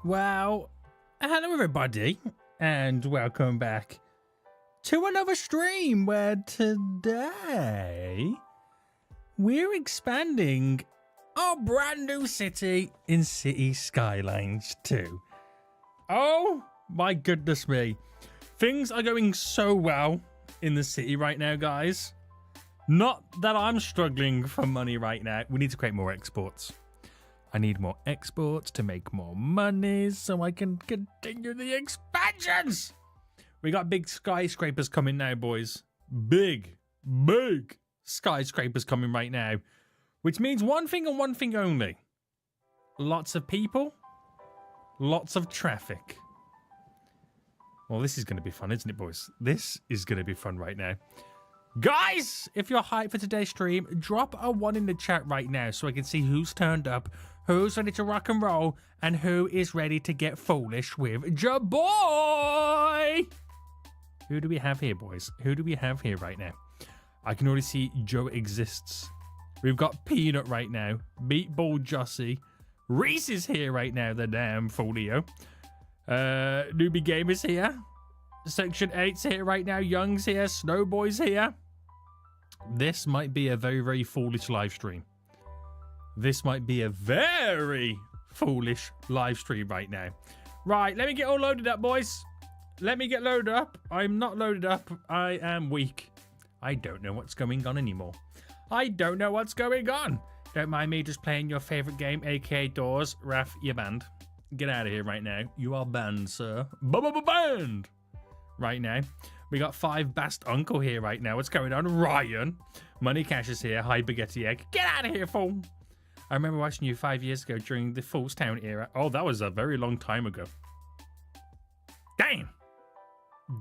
Well, hello everybody, and welcome back to another stream where today we're expanding our brand new city in City Skylines 2. Oh my goodness me. Things are going so well in the city right now, guys. Not that I'm struggling for money right now. We need to create more exports. I need more exports to make more money so I can continue the expansions. We got big skyscrapers coming now, boys. Big skyscrapers coming right now. Which means one thing and one thing only. Lots of people. Lots of traffic. Well, this is going to be fun, isn't it, boys? This is going to be fun right now. Guys, if you're hyped for today's stream, drop a 1 in the chat right now so I can see who's turned up, who's ready to rock and roll, and who is ready to get foolish with ja boy. Who do we have here, boys? Who do we have here right now? I can already see Joe exists. We've got Peanut right now. Meatball Jossie. Reese is here right now, the damn folio. Newbie Gamer's here. Section 8's here right now. Young's here. Snowboy's here. This might be a very, very foolish live stream. This might be a very foolish live stream right now. Right, let me get all loaded up, boys. Let me get loaded up. I'm not loaded up. I am weak. I don't know what's going on anymore. I don't know what's going on. Don't mind me just playing your favorite game, aka Doors. Raph, you're banned. Get out of here right now. You are banned, sir. Banned. Right now. We got 5 Bast Uncle here right now. What's going on? Ryan. Money Cash is here. Hi, Baguette Egg. Get out of here, fool. I remember watching you 5 years ago during the Foolsland era. Oh, that was a very long time ago. Damn.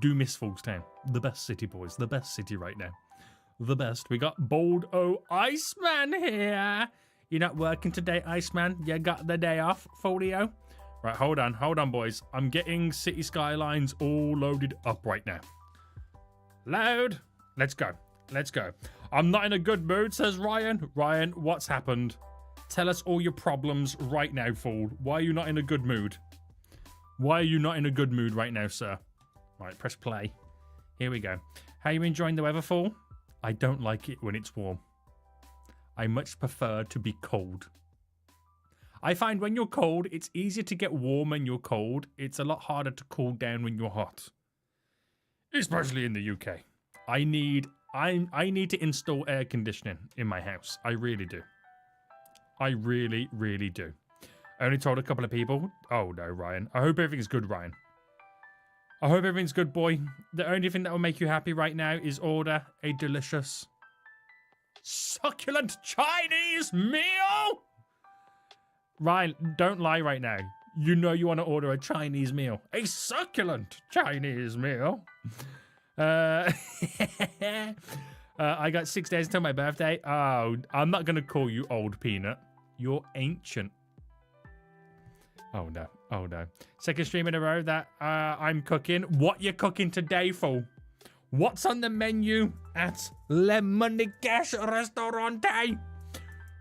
Do miss Foolsland. The best city, boys. The best city right now. The best. We got Bold O Iceman here. You're not working today, Iceman. You got the day off, folio. Right, hold on, boys. I'm getting City Skylines all loaded up right now. Load. Let's go. I'm not in a good mood, says Ryan. Ryan, what's happened? Tell us all your problems right now, fool. Why are you not in a good mood? Why are you not in a good mood right now, sir? Right, press play. Here we go. How are you enjoying the weather, fool? I don't like it when it's warm. I much prefer to be cold. I find when you're cold, it's easier to get warm when you're cold. It's a lot harder to cool down when you're hot. Especially in the UK. I need to install air conditioning in my house. I really do. I really, really do. I only told a couple of people. Oh no, Ryan. I hope everything's good, Ryan. I hope everything's good, boy. The only thing that will make you happy right now is order a delicious, succulent Chinese meal. Ryan, don't lie right now. You know you want to order a Chinese meal. A succulent Chinese meal. I got 6 days until my birthday. Oh, I'm not going to call you old peanut. You're ancient. Oh, no. Oh, no. Second stream in a row that I'm cooking. What you cooking today, fool? What's on the menu at Le Money Cash Restaurante?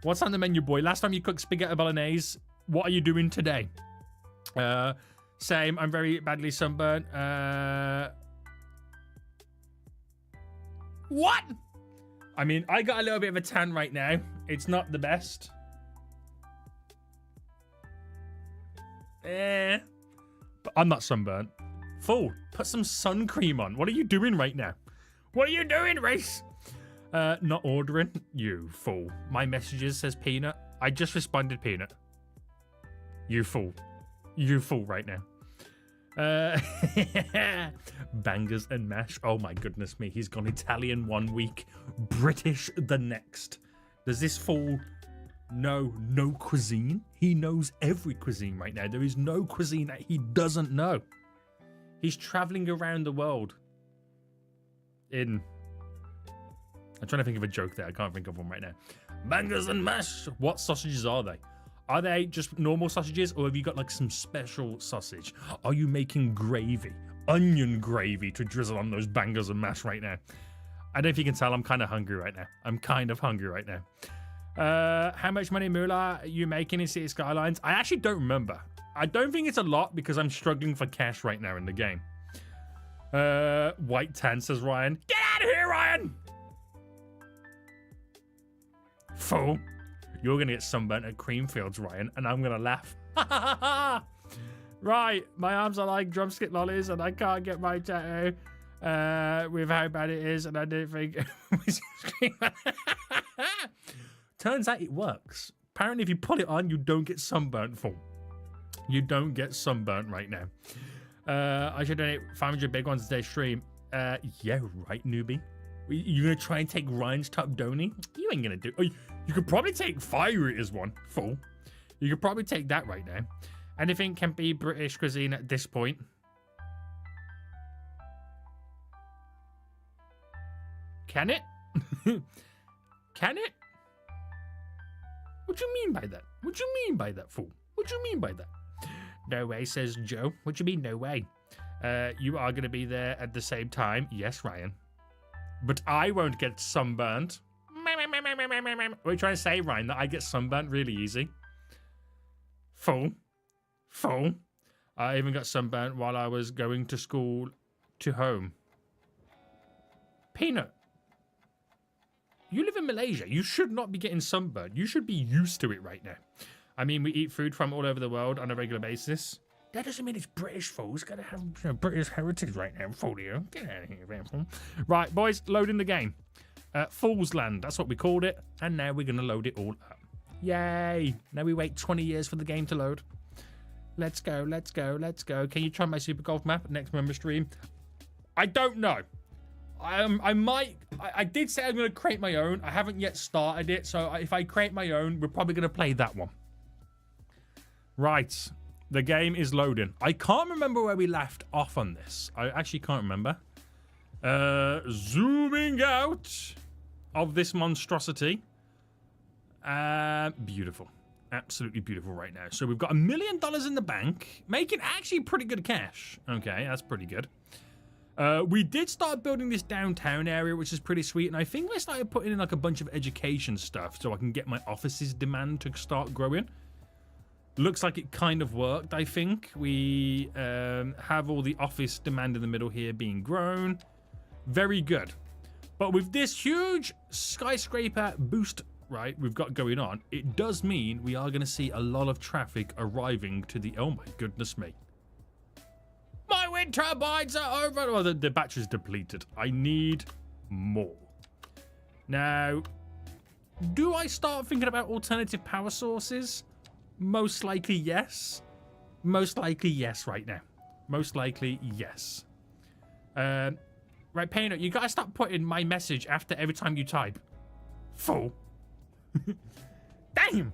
What's on the menu, boy? Last time you cooked spaghetti bolognese. What are you doing today? Same. I'm very badly sunburned. What? I mean, I got a little bit of a tan right now. It's not the best. But I'm not sunburnt. Fool, put some sun cream on. What are you doing right now? What are you doing, Race? Not ordering. You fool. My messages says Peanut. I just responded Peanut. You fool. You fool right now. Bangers and mash. Oh my goodness me. He's gone Italian 1 week. British the next. Does this fool know no cuisine? He knows every cuisine right now. There is no cuisine that he doesn't know. He's traveling around the world. I'm trying to think of a joke there. I can't think of one right now. Bangers and mash. What sausages are they? Are they just normal sausages, or have you got like some special sausage? Are you making gravy? Onion gravy to drizzle on those bangers and mash right now? I don't know if you can tell, I'm kind of hungry right now. I'm kind of hungry right now. How much money moolah are you making in City Skylines? I actually don't remember. I don't think it's a lot because I'm struggling for cash right now in the game. White tan, says Ryan. Get out of here, Ryan! Fool. You're going to get sunburnt at Creamfields, Ryan, and I'm going to laugh. Right, my arms are like drumstick lollies and I can't get my tattoo with how bad it is, and I didn't think... Turns out it works. Apparently, if you put it on, you don't get sunburnt full. You don't get sunburnt right now. I should donate 500 big ones today's stream. Yeah, right, newbie. You gonna try and take Ryan's top donny? You ain't gonna do... Oh, you could probably take Fire Eater's one full. You could probably take that right now. Anything can be British cuisine at this point. Can it? Can it? What do you mean by that? What do you mean by that, fool? What do you mean by that? No way, says Joe. What do you mean, no way? You are going to be there at the same time. Yes, Ryan. But I won't get sunburnt. What are you trying to say, Ryan? That I get sunburnt really easy? Fool. Fool. I even got sunburnt while I was going to school to home. Peanut. You live in Malaysia. You should not be getting sunburned. You should be used to it right now. I mean, we eat food from all over the world on a regular basis. That doesn't mean it's British, fool. It's got to have British heritage right now, fool. Get out of here, fool. Right, boys, loading the game. Foolsland, that's what we called it. And now we're going to load it all up. Yay. Now we wait 20 years for the game to load. Let's go, let's go, let's go. Can you try my Super Golf map next member stream? I don't know. I did say I'm going to create my own. I haven't yet started it, so if I create my own, we're probably going to play that one. Right, the game is loading. I can't remember where we left off on this. I actually can't remember. Zooming out of this monstrosity. Beautiful. Absolutely beautiful right now. So we've got $1 million in the bank, making actually pretty good cash. Okay, that's pretty good. We did start building this downtown area, which is pretty sweet, and I think I started putting in like a bunch of education stuff so I can get my office's demand to start growing. Looks like it kind of worked, I think. We have all the office demand in the middle here being grown. Very good. But with this huge skyscraper boost, right, we've got going on, it does mean we are going to see a lot of traffic arriving to the... Oh my goodness me. My wind turbines are over. Oh, the battery's depleted. I need more. Now, do I start thinking about alternative power sources? Most likely, yes. Most likely, yes, right now. Most likely, yes. Right, Peanut, you gotta stop putting my message after every time you type. Fool. Damn!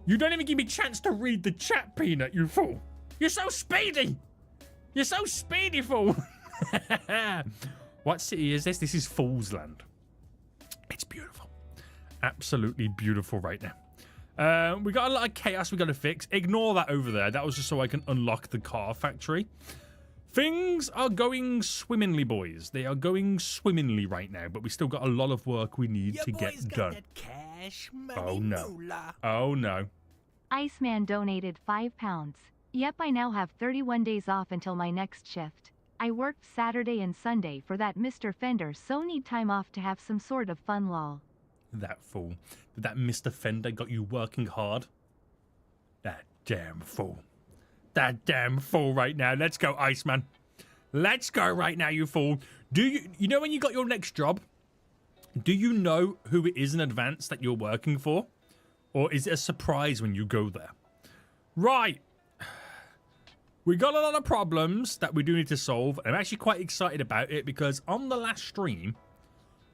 You don't even give me a chance to read the chat, Peanut, you fool. You're so speedy! You're so speedy, fool! What city is this? This is Foolsland. It's beautiful. Absolutely beautiful right now. We got a lot of chaos we got to fix. Ignore that over there. That was just so I can unlock the car factory. Things are going swimmingly, boys. They are going swimmingly right now, but we still got a lot of work we need to get done. Cash, money, Oh no. moolah. Oh no. Iceman donated £5. Yep, I now have 31 days off until my next shift. I worked Saturday and Sunday for that Mr. Fender, so need time off to have some sort of fun lol. That fool. Did that Mr. Fender got you working hard? That damn fool. That damn fool right now. Let's go, Iceman. Let's go right now, you fool. Do you know when you got your next job? Do you know who it is in advance that you're working for? Or is it a surprise when you go there? Right. We got a lot of problems that we do need to solve. I'm actually quite excited about it because on the last stream,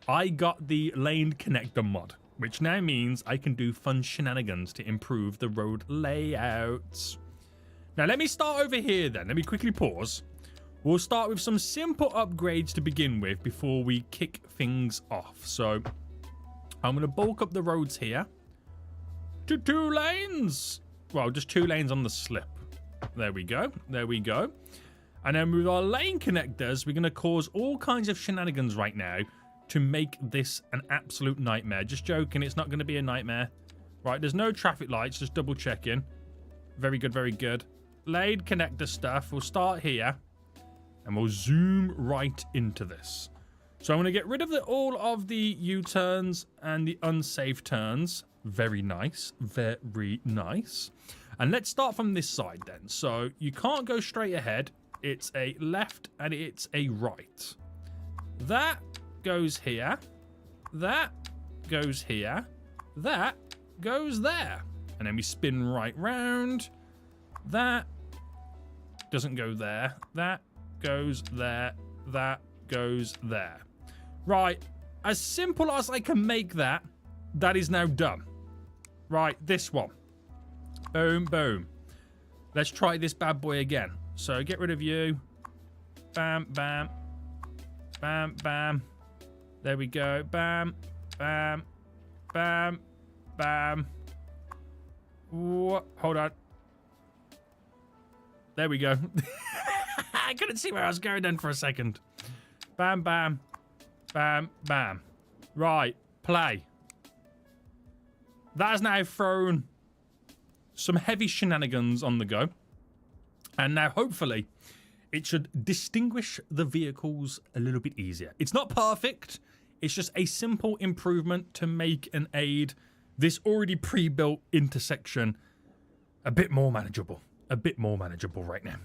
I got the lane connector mod, which now means I can do fun shenanigans to improve the road layouts. Now, let me start over here then. Let me quickly pause. We'll start with some simple upgrades to begin with before we kick things off. So, I'm going to bulk up the roads here to 2 lanes. Well, just 2 lanes on the slip. There we go. There we go. And then with our lane connectors, we're going to cause all kinds of shenanigans right now to make this an absolute nightmare. Just joking. It's not going to be a nightmare. Right, there's no traffic lights. Just double checking. Very good, very good. Lane connector stuff. We'll start here. And we'll zoom right into this. So I'm going to get rid of all of the U-turns and the unsafe turns. Very nice. Very nice. And let's start from this side then. So you can't go straight ahead. It's a left and it's a right. That goes here. That goes here. That goes there. And then we spin right round. That doesn't go there. That goes there. That goes there. Right. As simple as I can make that, that is now done. Right, this one. Boom, boom. Let's try this bad boy again. So get rid of you. Bam, bam. Bam, bam. There we go. Bam, bam, bam, bam. What? Hold on. There we go. I couldn't see where I was going then for a second. Bam, bam. Bam, bam. Right, play. That has now thrown some heavy shenanigans on the go. And now, hopefully, it should distinguish the vehicles a little bit easier. It's not perfect. It's just a simple improvement to make and aid this already pre-built intersection a bit more manageable. A bit more manageable right now.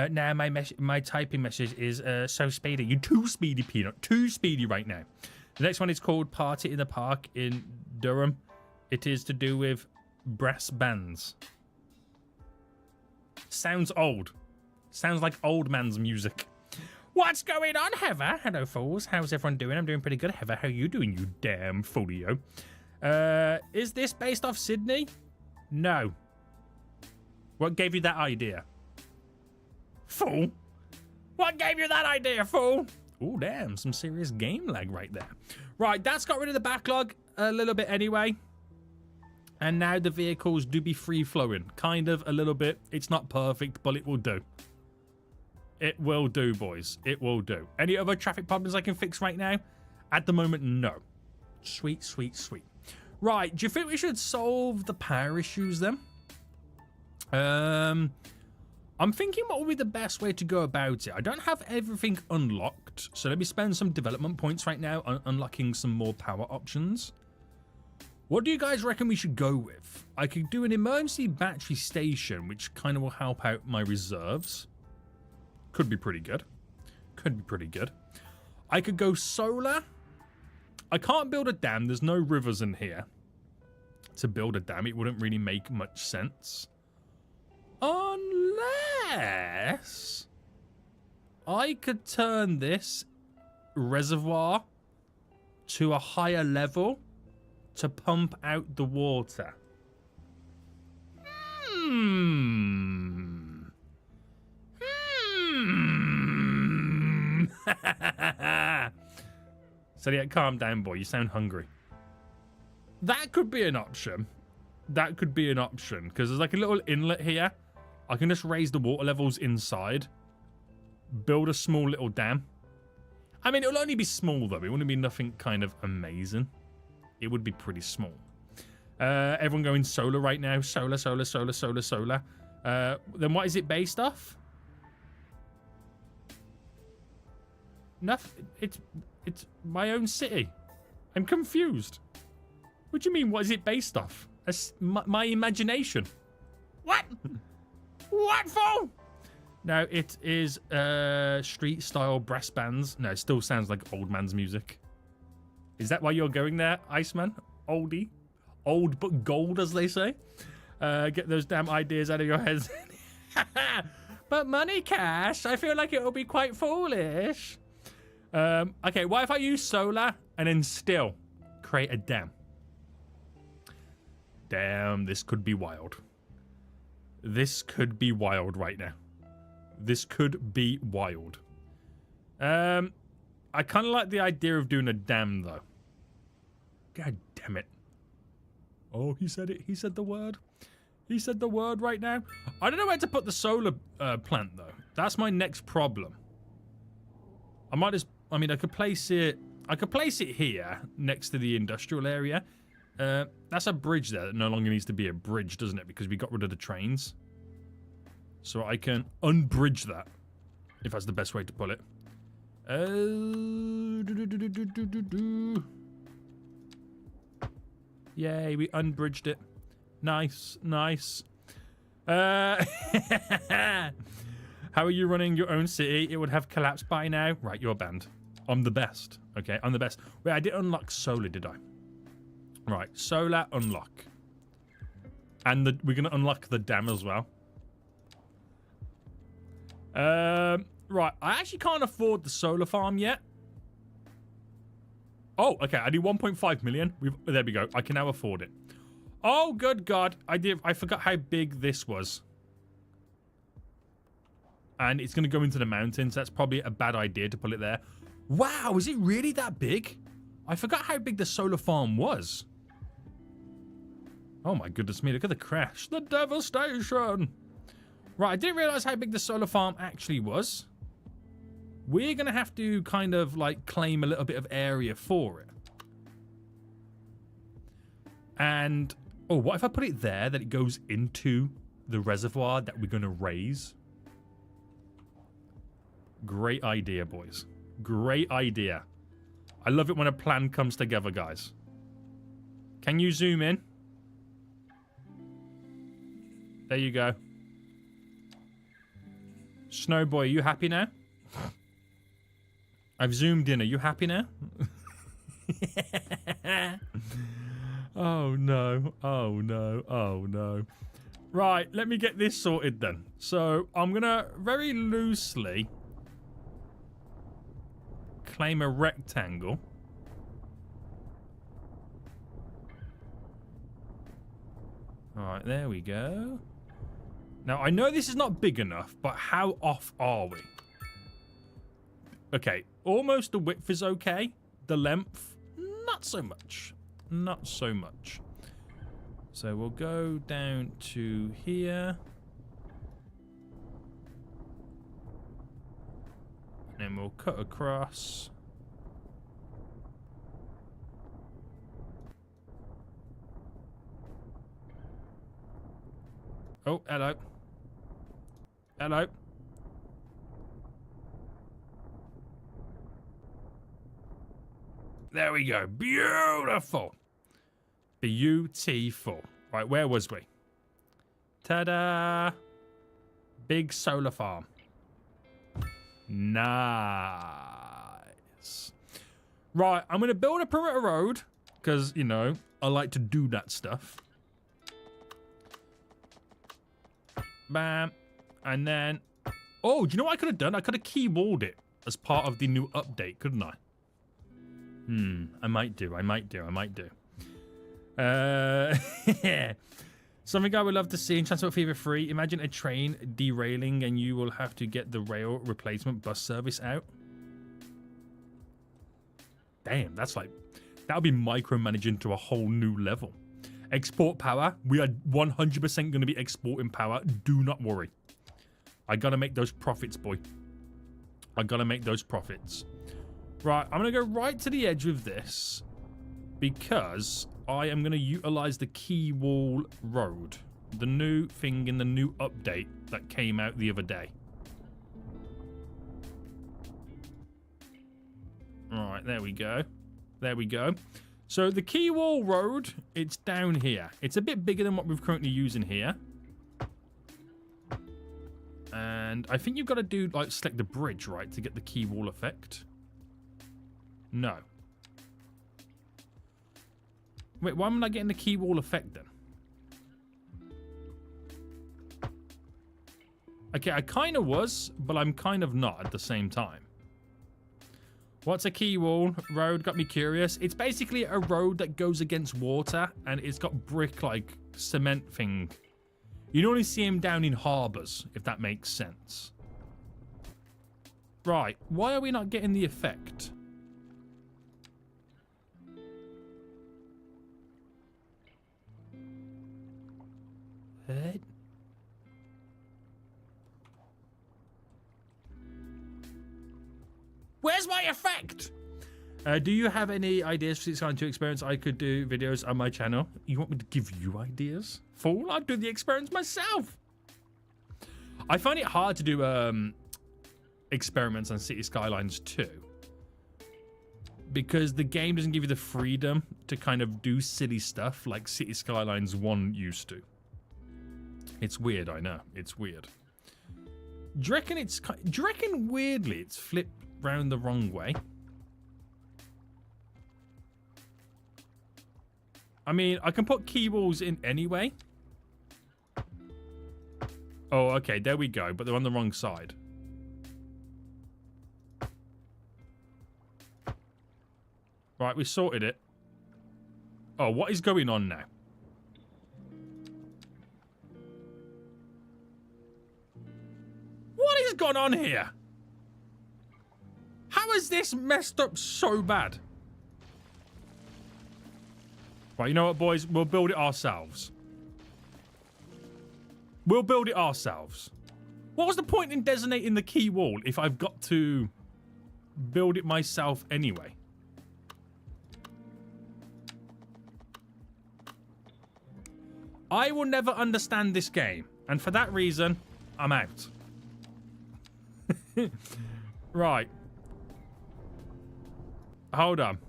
Now my typing message is so speedy. You're too speedy, Peanut. Too speedy right now. The next one is called Party in the Park in Durham. It is to do with brass bands. Sounds old. Sounds like old man's music. What's going on, Heather? Hello, fools. How's everyone doing? I'm doing pretty good. Heather, how you doing, you damn folio? Is this based off Sydney? No. What gave you that idea? Fool. What gave you that idea, fool? Oh, damn. Some serious game lag right there. Right, that's got rid of the backlog a little bit anyway. And now the vehicles do be free-flowing. Kind of, a little bit. It's not perfect, but it will do. It will do, boys. It will do. Any other traffic problems I can fix right now? At the moment, no. Sweet, sweet, sweet. Right, do you think we should solve the power issues then? I'm thinking what would be the best way to go about it. I don't have everything unlocked, so let me spend some development points right now on unlocking some more power options. What do you guys reckon we should go with? I could do an emergency battery station, which kind of will help out my reserves. Could be pretty good. Could be pretty good. I could go solar. I can't build a dam. There's no rivers in here. To build a dam, it wouldn't really make much sense. Unless I could turn this reservoir to a higher level to pump out the water. So yeah, calm down, boy. You sound hungry. That could be an option. That could be an option because there's like a little inlet here. I can just raise the water levels inside. Build a small little dam. I mean, it'll only be small though. It wouldn't be nothing kind of amazing. It would be pretty small. Everyone going solar right now. Solar, solar, solar, solar, solar. Then what is it based off? Nothing. It's my own city. I'm confused. What do you mean? What is it based off? My imagination. What? What for? No, it is street style brass bands. No, it still sounds like old man's music. Is that why you're going there, Iceman? Oldie? Old but gold, as they say. Get those damn ideas out of your heads. But money cash, I feel like it will be quite foolish. Okay, what if I use solar and then still create a dam? Damn, this could be wild. This could be wild right now. This could be wild. I kind of like the idea of doing a dam, though. God damn it. Oh, he said it. He said the word. He said the word right now. I don't know where to put the solar plant, though. That's my next problem. I might just... I mean, I could place it... I could place it here, next to the industrial area. That's a bridge there that no longer needs to be a bridge, doesn't it? Because we got rid of the trains. So I can unbridge that, if that's the best way to put it. Yay, we unbridged it. Nice, nice. How are you running your own city? It would have collapsed by now. Right, you're banned. I'm the best. Okay, I'm the best. Wait, I didn't unlock solar, did I? Right, solar unlock. And we're going to unlock the dam as well. Right, I actually can't afford the solar farm yet. Oh, okay, I do 1.5 million. There we go. I can now afford it. Oh, good God. I forgot how big this was. And it's going to go into the mountains. That's probably a bad idea to put it there. Wow, is it really that big? I forgot how big the solar farm was. Oh my goodness me, look at the crash. The devastation. Right, I didn't realize how big the solar farm actually was. We're going to have to kind of like claim a little bit of area for it. And, oh, what if I put it there that it goes into the reservoir that we're going to raise? Great idea, boys. Great idea. I love it when a plan comes together, guys. Can you zoom in? There you go. Snowboy, are you happy now? I've zoomed in. Are you happy now? Oh, no. Oh, no. Oh, no. Right, let me get this sorted then. So, I'm going to very loosely claim a rectangle. All right, there we go. Now, I know this is not big enough, but how off are we? Okay, almost the width is okay. The length, not so much. Not so much. So we'll go down to here. And then we'll cut across. Oh, hello. Hello. There we go. Beautiful. Beautiful. Right, where was we? Ta-da! Big solar farm. Nice. Right, I'm going to build a perimeter road because, you know, I like to do that stuff. Bam. And then... Oh, do you know what I could have done? I could have key-walled it as part of the new update, couldn't I? I might do. Something I would love to see in Transport Fever 3. Imagine a train derailing and you will have to get the rail replacement bus service out. Damn, that's like... That would be micromanaging to a whole new level. Export power. We are 100% going to be exporting power. Do not worry. I got to make those profits, boy. I got to make those profits. Right, I'm going to go right to the edge with this because I am going to utilize the key wall road, the new thing in the new update that came out the other day. All right, there we go. There we go. So the key wall road, it's down here. It's a bit bigger than what we're currently using here. And I think you've got to do, like, select the bridge, right, to get the key wall effect. No. Wait, why am I not getting the key wall effect then? Okay, I kind of was, but I'm kind of not at the same time. What's a key wall road? Got me curious. It's basically a road that goes against water, and it's got brick, like, cement thing. You only see them down in harbors, if that makes sense. Right, why are we not getting the effect? What? Where's my effect? Do you have any ideas for Skylines 2 experience? I could do videos on my channel. You want me to give you ideas? Fool, I'd do the experiments myself. I find it hard to do experiments on City Skylines 2 because the game doesn't give you the freedom to kind of do silly stuff like City Skylines 1 used to. It's weird, I know. It's weird. Do you reckon weirdly it's flipped round the wrong way? I mean, I can put key walls in anyway. Oh, okay, there we go, but they're on the wrong side. Right, we sorted it. Oh, what is going on now? What has gone on here? How is this messed up so bad? Right, you know what, boys? We'll build it ourselves. We'll build it ourselves. What was the point in designating the key wall if I've got to build it myself anyway? I will never understand this game, and for that reason, I'm out. Right. Hold on.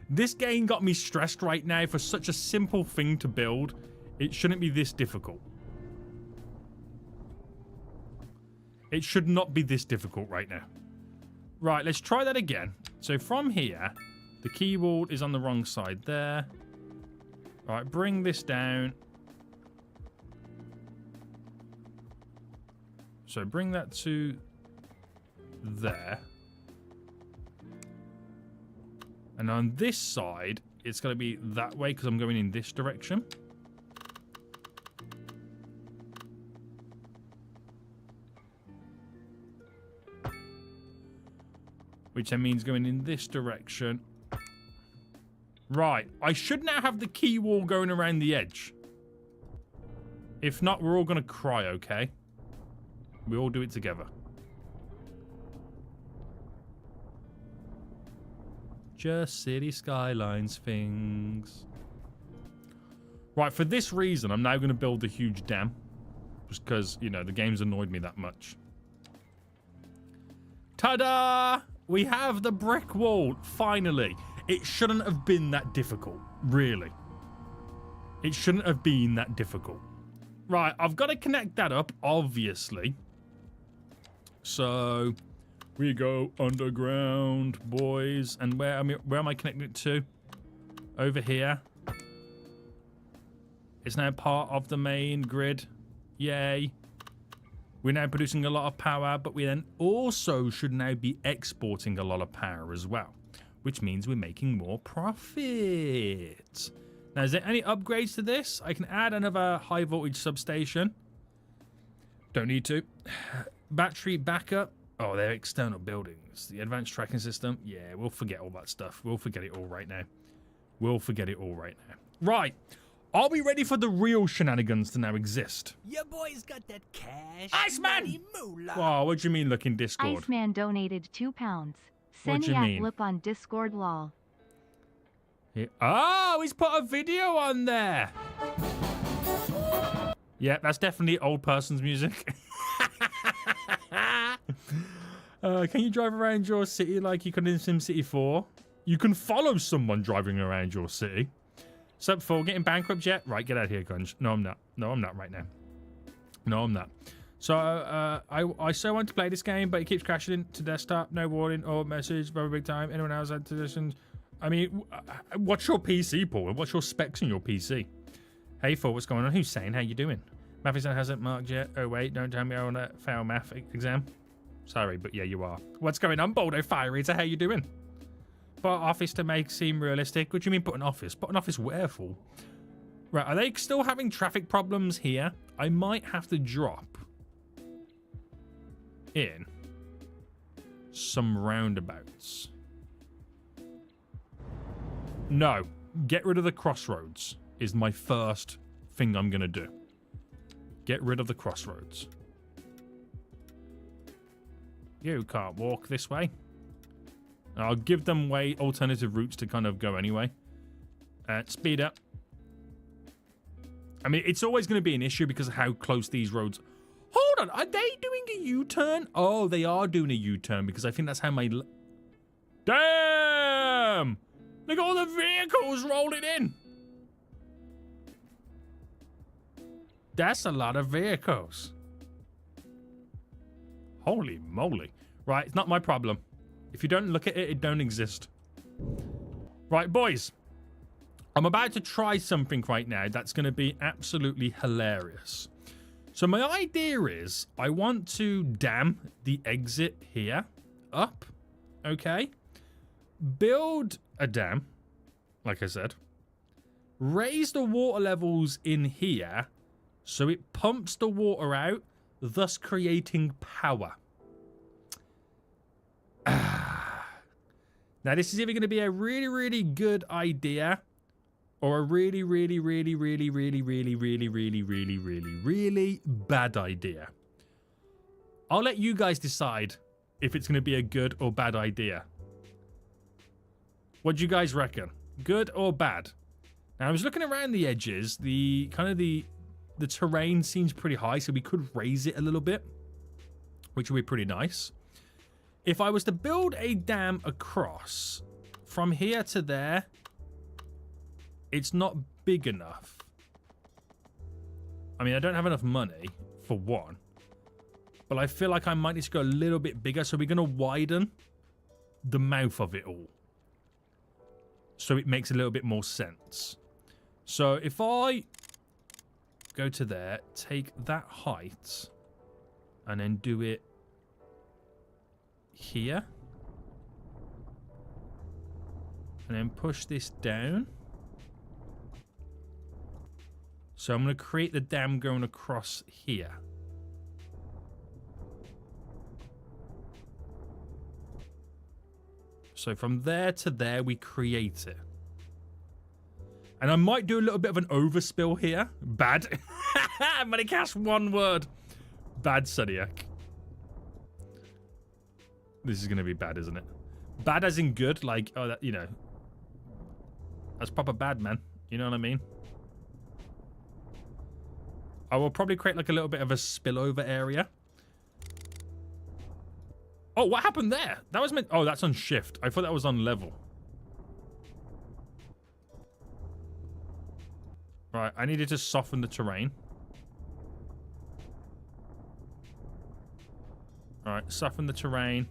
This game got me stressed right now for such a simple thing to build. It shouldn't be this difficult. It should not be this difficult right now. Right, let's try that again. So from here, the key wall is on the wrong side there. Right, bring this down. So bring that to there. And on this side, it's going to be that way because I'm going in this direction. Which then means going in this direction. Right. I should now have the key wall going around the edge. If not, we're all going to cry, okay? We all do it together. Just city skylines things. Right, for this reason, I'm now going to build a huge dam. Just because, you know, the game's annoyed me that much. Ta-da! We have the brick wall, finally. It shouldn't have been that difficult, really. It shouldn't have been that difficult. Right, I've got to connect that up, obviously. So, we go underground, boys. And where am I connecting it to? Over here. It's now part of the main grid. Yay. We're now producing a lot of power, but we then also should now be exporting a lot of power as well, which means we're making more profit. Now, is there any upgrades to this? I can add another high voltage substation. Don't need to. Battery backup. Oh, they're external buildings. The advanced tracking system. Yeah, we'll forget all that stuff. We'll forget it all right now. We'll forget it all right now. Right. Are we ready for the real shenanigans to now exist? Your boy's got that cash. Iceman! Wow, what do you mean look in Discord? Iceman donated £2. What do you mean? Look on Discord lol. Oh, he's put a video on there. Yeah, that's definitely old person's music. Can you drive around your city like you could in SimCity 4? You can follow someone driving around your city. Sub 4, getting bankrupt yet? Right, get out of here, Gunge. No, I'm not. No, I'm not right now. No, I'm not. So, I so want to play this game, but it keeps crashing into desktop. No warning or message. Very big time. Anyone else had positions? I mean, what's your PC, Paul? What's your specs on your PC? Hey, Paul, what's going on? Who's saying? How you doing? Math exam hasn't marked yet. Oh, wait, don't tell me I want to fail math exam. Sorry, but yeah, you are. What's going on, Boldo Fire Eater? How you doing? Put office to make seem realistic. What do you mean put an office? Put an office where, Fool? Right, are they still having traffic problems here? I might have to drop in some roundabouts. No, get rid of the crossroads is my first thing I'm going to do. Get rid of the crossroads. You can't walk this way. I'll give them alternative routes to kind of go anyway. Speed up. I mean, it's always going to be an issue because of how close these roads... Hold on, are they doing a U-turn? Oh, they are doing a U-turn because I think that's how my... Damn! Look at all the vehicles rolling in. That's a lot of vehicles. Holy moly. Right, it's not my problem. If you don't look at it, it don't exist. Right, boys. I'm about to try something right now that's going to be absolutely hilarious. So my idea is I want to dam the exit here up, okay? Build a dam, like I said. Raise the water levels in here so it pumps the water out, thus creating power. Now, this is either going to be a really, really good idea or a really, really, really, really, really, really, really, really, really, really, really bad idea. I'll let you guys decide if it's going to be a good or bad idea. What do you guys reckon? Good or bad? Now, I was looking around the edges. The terrain seems pretty high, so we could raise it a little bit, which would be pretty nice. If I was to build a dam across from here to there, it's not big enough. I mean, I don't have enough money, for one. But I feel like I might need to go a little bit bigger. So we're going to widen the mouth of it all, so it makes a little bit more sense. So if I go to there, take that height, and then do it here. And then push this down. So I'm going to create the dam going across here. So from there to there, we create it. And I might do a little bit of an overspill here. Bad. I'm going to cast one word. Bad, Suniac. This is going to be bad, isn't it? Bad as in good. Like, oh, that, you know. That's proper bad, man. You know what I mean? I will probably create like a little bit of a spillover area. Oh, what happened there? That was meant... Oh, that's on shift. I thought that was on level. Right, I needed to soften the terrain. Alright, soften the terrain.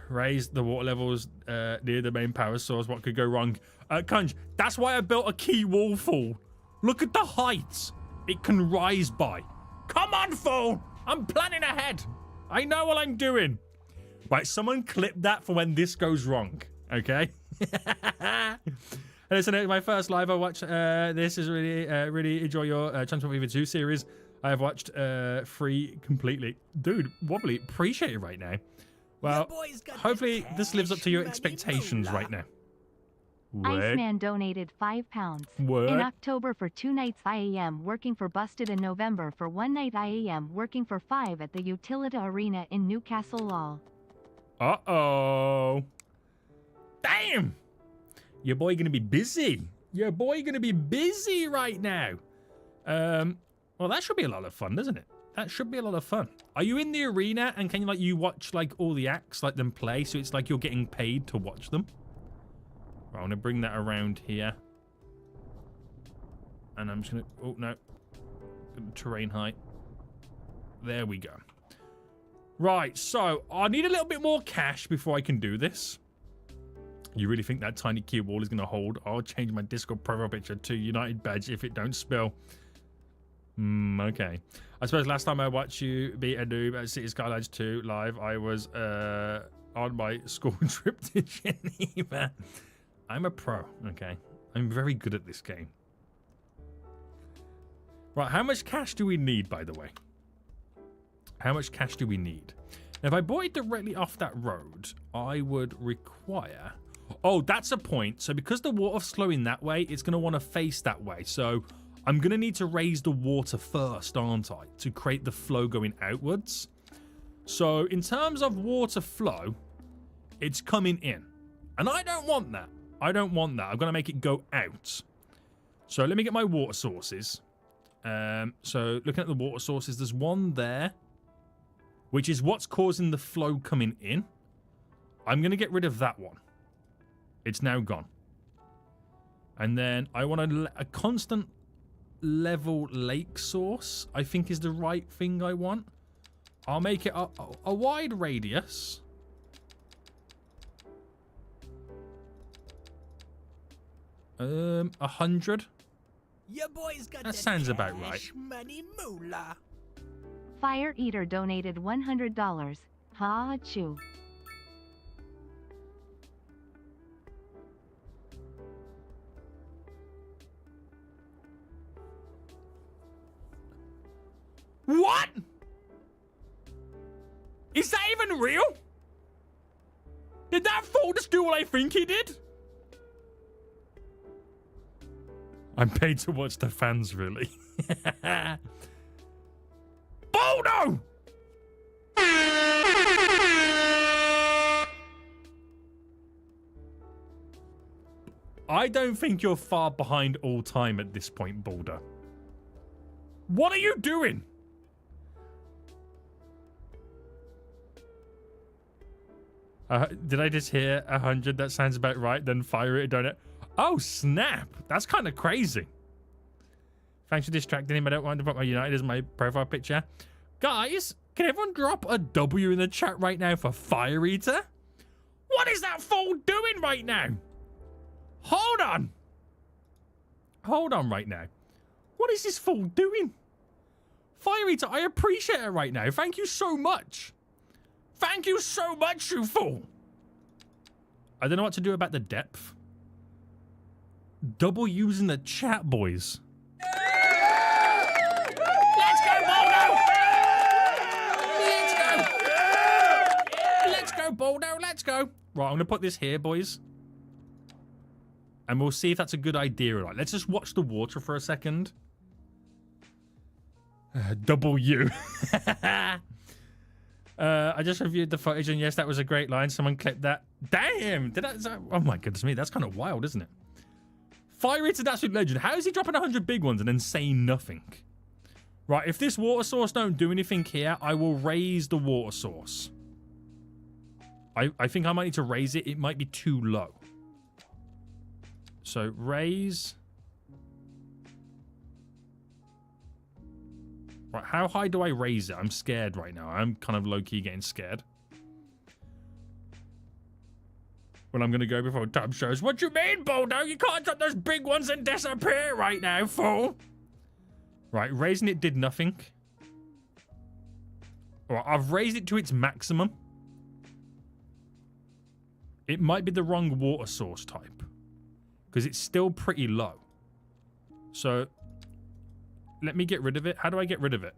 Raise the water levels near the main power source. What could go wrong? Kunj, that's why I built a key wall fall. Look at the heights it can rise by. Come on, fool! I'm planning ahead. I know what I'm doing. Right, someone clip that for when this goes wrong, okay? Listen, it's my first live I watched. This is really enjoy your Transform Fever 2 series. I have watched 3 completely. Dude, Wobbly, appreciate it right now. Well, hopefully this lives up to your expectations right now. Iceman donated £5. What? In October for 2 nights IAM working for Busted, in November for 1 night IAM working for 5 at the Utilita Arena in Newcastle LOL. Uh-oh. Damn! Your boy gonna be busy. Your boy gonna be busy right now. Well, that should be a lot of fun, doesn't it? That should be a lot of fun. Are you in the arena and can you watch like all the acts, like them play, so it's like you're getting paid to watch them? Right, I'm gonna bring that around here. And I'm just gonna... Oh, no. Terrain height. There we go. Right, so I need a little bit more cash before I can do this. You really think that tiny key wall is going to hold? I'll change my Discord profile picture to United badge if it don't spill. Okay. I suppose last time I watched you be a noob at City Skylines 2 live, I was on my school trip to Geneva. I'm a pro, okay? I'm very good at this game. Right, how much cash do we need, by the way? How much cash do we need? Now, if I bought it directly off that road, I would require... Oh, that's a point. So because the water's flowing that way, it's going to want to face that way. So I'm going to need to raise the water first, aren't I? To create the flow going outwards. So in terms of water flow, it's coming in. And I don't want that. I don't want that. I'm going to make it go out. So let me get my water sources. So looking at the water sources, there's one there, which is what's causing the flow coming in. I'm going to get rid of that one. It's now gone. And then I want a constant level lake source, I think is the right thing I want. I'll make it a wide radius. Um, 100. Your boy's got That sounds about right. Money moolah. Fire Eater donated $100. Ha choo. What? Is that even real? Did that fool just do what I think he did? I'm paid to watch the fans, really. Boldo! I don't think you're far behind all time at this point, Boulder. What are you doing? Did I just hear 100? That sounds about right. Then fire it, don't it? Oh, snap. That's kind of crazy. Thanks for distracting him. I don't want to put my United as my profile picture. Guys, can everyone drop a W in the chat right now for Fire Eater? What is that fool doing right now? Hold on. Hold on right now. What is this fool doing? Fire Eater, I appreciate it right now. Thank you so much. Thank you so much, you fool. I don't know what to do about the depth. Double using the chat, boys. Let's go, Boldo! Let's go! Let's go, Boldo, let's go. Right, I'm going to put this here, boys. And we'll see if that's a good idea or not. Let's just watch the water for a second. Double U. I just reviewed the footage, and yes, that was a great line. Someone clipped that. Damn! Oh my goodness me, that's kind of wild, isn't it? Fire Eater's an absolute legend. How is he dropping 100 big ones and then saying nothing? Right, if this water source don't do anything here, I will raise the water source. I think I might need to raise it. It might be too low. So, raise. Right, how high do I raise it? I'm scared right now. I'm kind of low-key getting scared. Well, I'm going to go before time shows. What do you mean, Boldo? You can't drop those big ones and disappear right now, fool. Right, raising it did nothing. All right, I've raised it to its maximum. It might be the wrong water source type, because it's still pretty low. So, let me get rid of it. How do I get rid of it?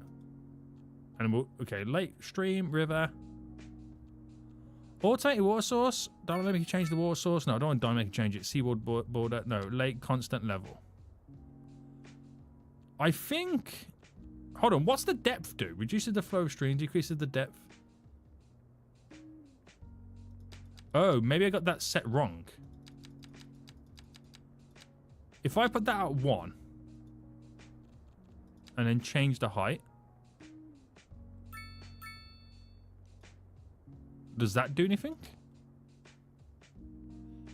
And we'll, okay, lake, stream, river. Automated water source. Don't let me change the water source. No, I don't want to change it. Seaward border. No, lake constant level. I think. Hold on. What's the depth do? Reduces the flow of stream, decreases the depth. Oh, maybe I got that set wrong. If I put that at 1 and then change the height, does that do anything?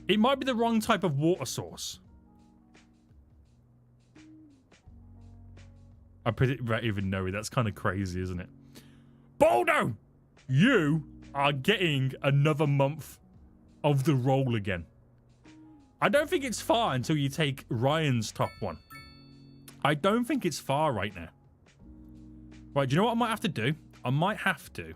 It might be the wrong type of water source. I don't even know it. That's kind of crazy, isn't it? Boldo! You are getting another month of the roll again. I don't think it's far until you take Ryan's top one. I don't think it's far right now. Right, do you know what I might have to do? I might have to.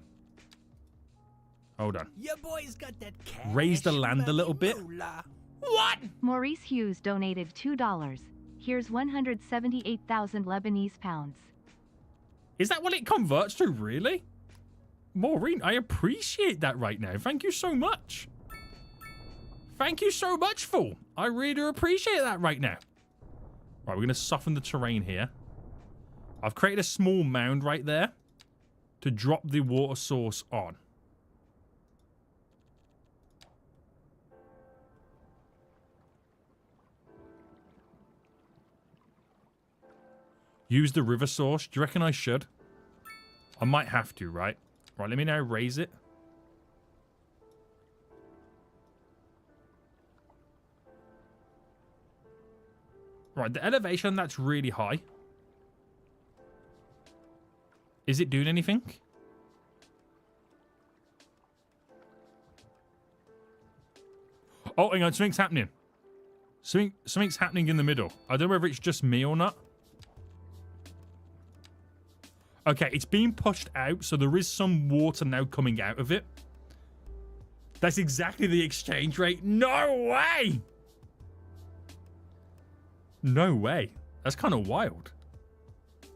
Hold on. Your boy's got that cash. Raise the land a little bit. Moolah. What? Maurice Hughes donated $2. Here's 178,000 Lebanese pounds. Is that what it converts to, really? Maureen, I appreciate that right now. Thank you so much. Thank you so much, fool. I really do appreciate that right now. Right, we're going to soften the terrain here. I've created a small mound right there to drop the water source on. Use the river source. Do you reckon I should? I might have to, right? Right, let me now raise it. Right, the elevation, that's really high. Is it doing anything? Oh, hang on. Something's happening. Something's happening in the middle. I don't know whether it's just me or not. Okay, it's being pushed out, so there is some water now coming out of it. That's exactly the exchange rate. No way! No way. That's kind of wild.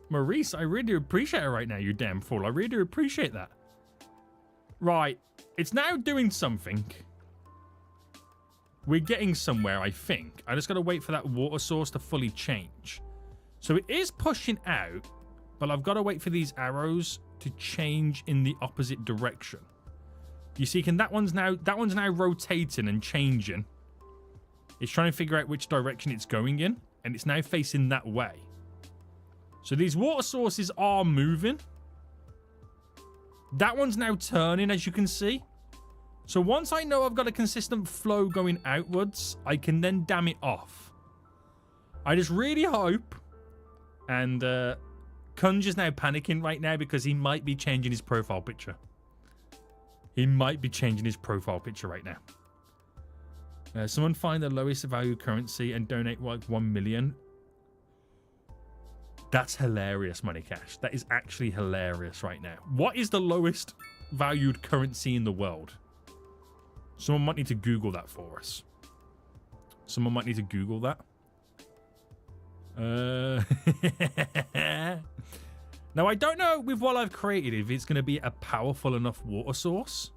Maurice, I really appreciate it right now, you damn fool. I really appreciate that. Right. It's now doing something. We're getting somewhere, I think. I just got to wait for that water source to fully change. So it is pushing out, but I've got to wait for these arrows to change in the opposite direction. You see, that one's now rotating and changing. It's trying to figure out which direction it's going in, and it's now facing that way. So these water sources are moving. That one's now turning, as you can see. So once I know I've got a consistent flow going outwards, I can then dam it off. I just really hope. And Kunj is now panicking right now because he might be changing his profile picture. He might be changing his profile picture right now. Someone find the lowest value currency and donate like 1 million. That's hilarious, Money Cash. That is actually hilarious right now. What is the lowest valued currency in the world? Someone might need to Google that for us. Someone might need to Google that. Now, I don't know with what I've created if it's going to be a powerful enough water source.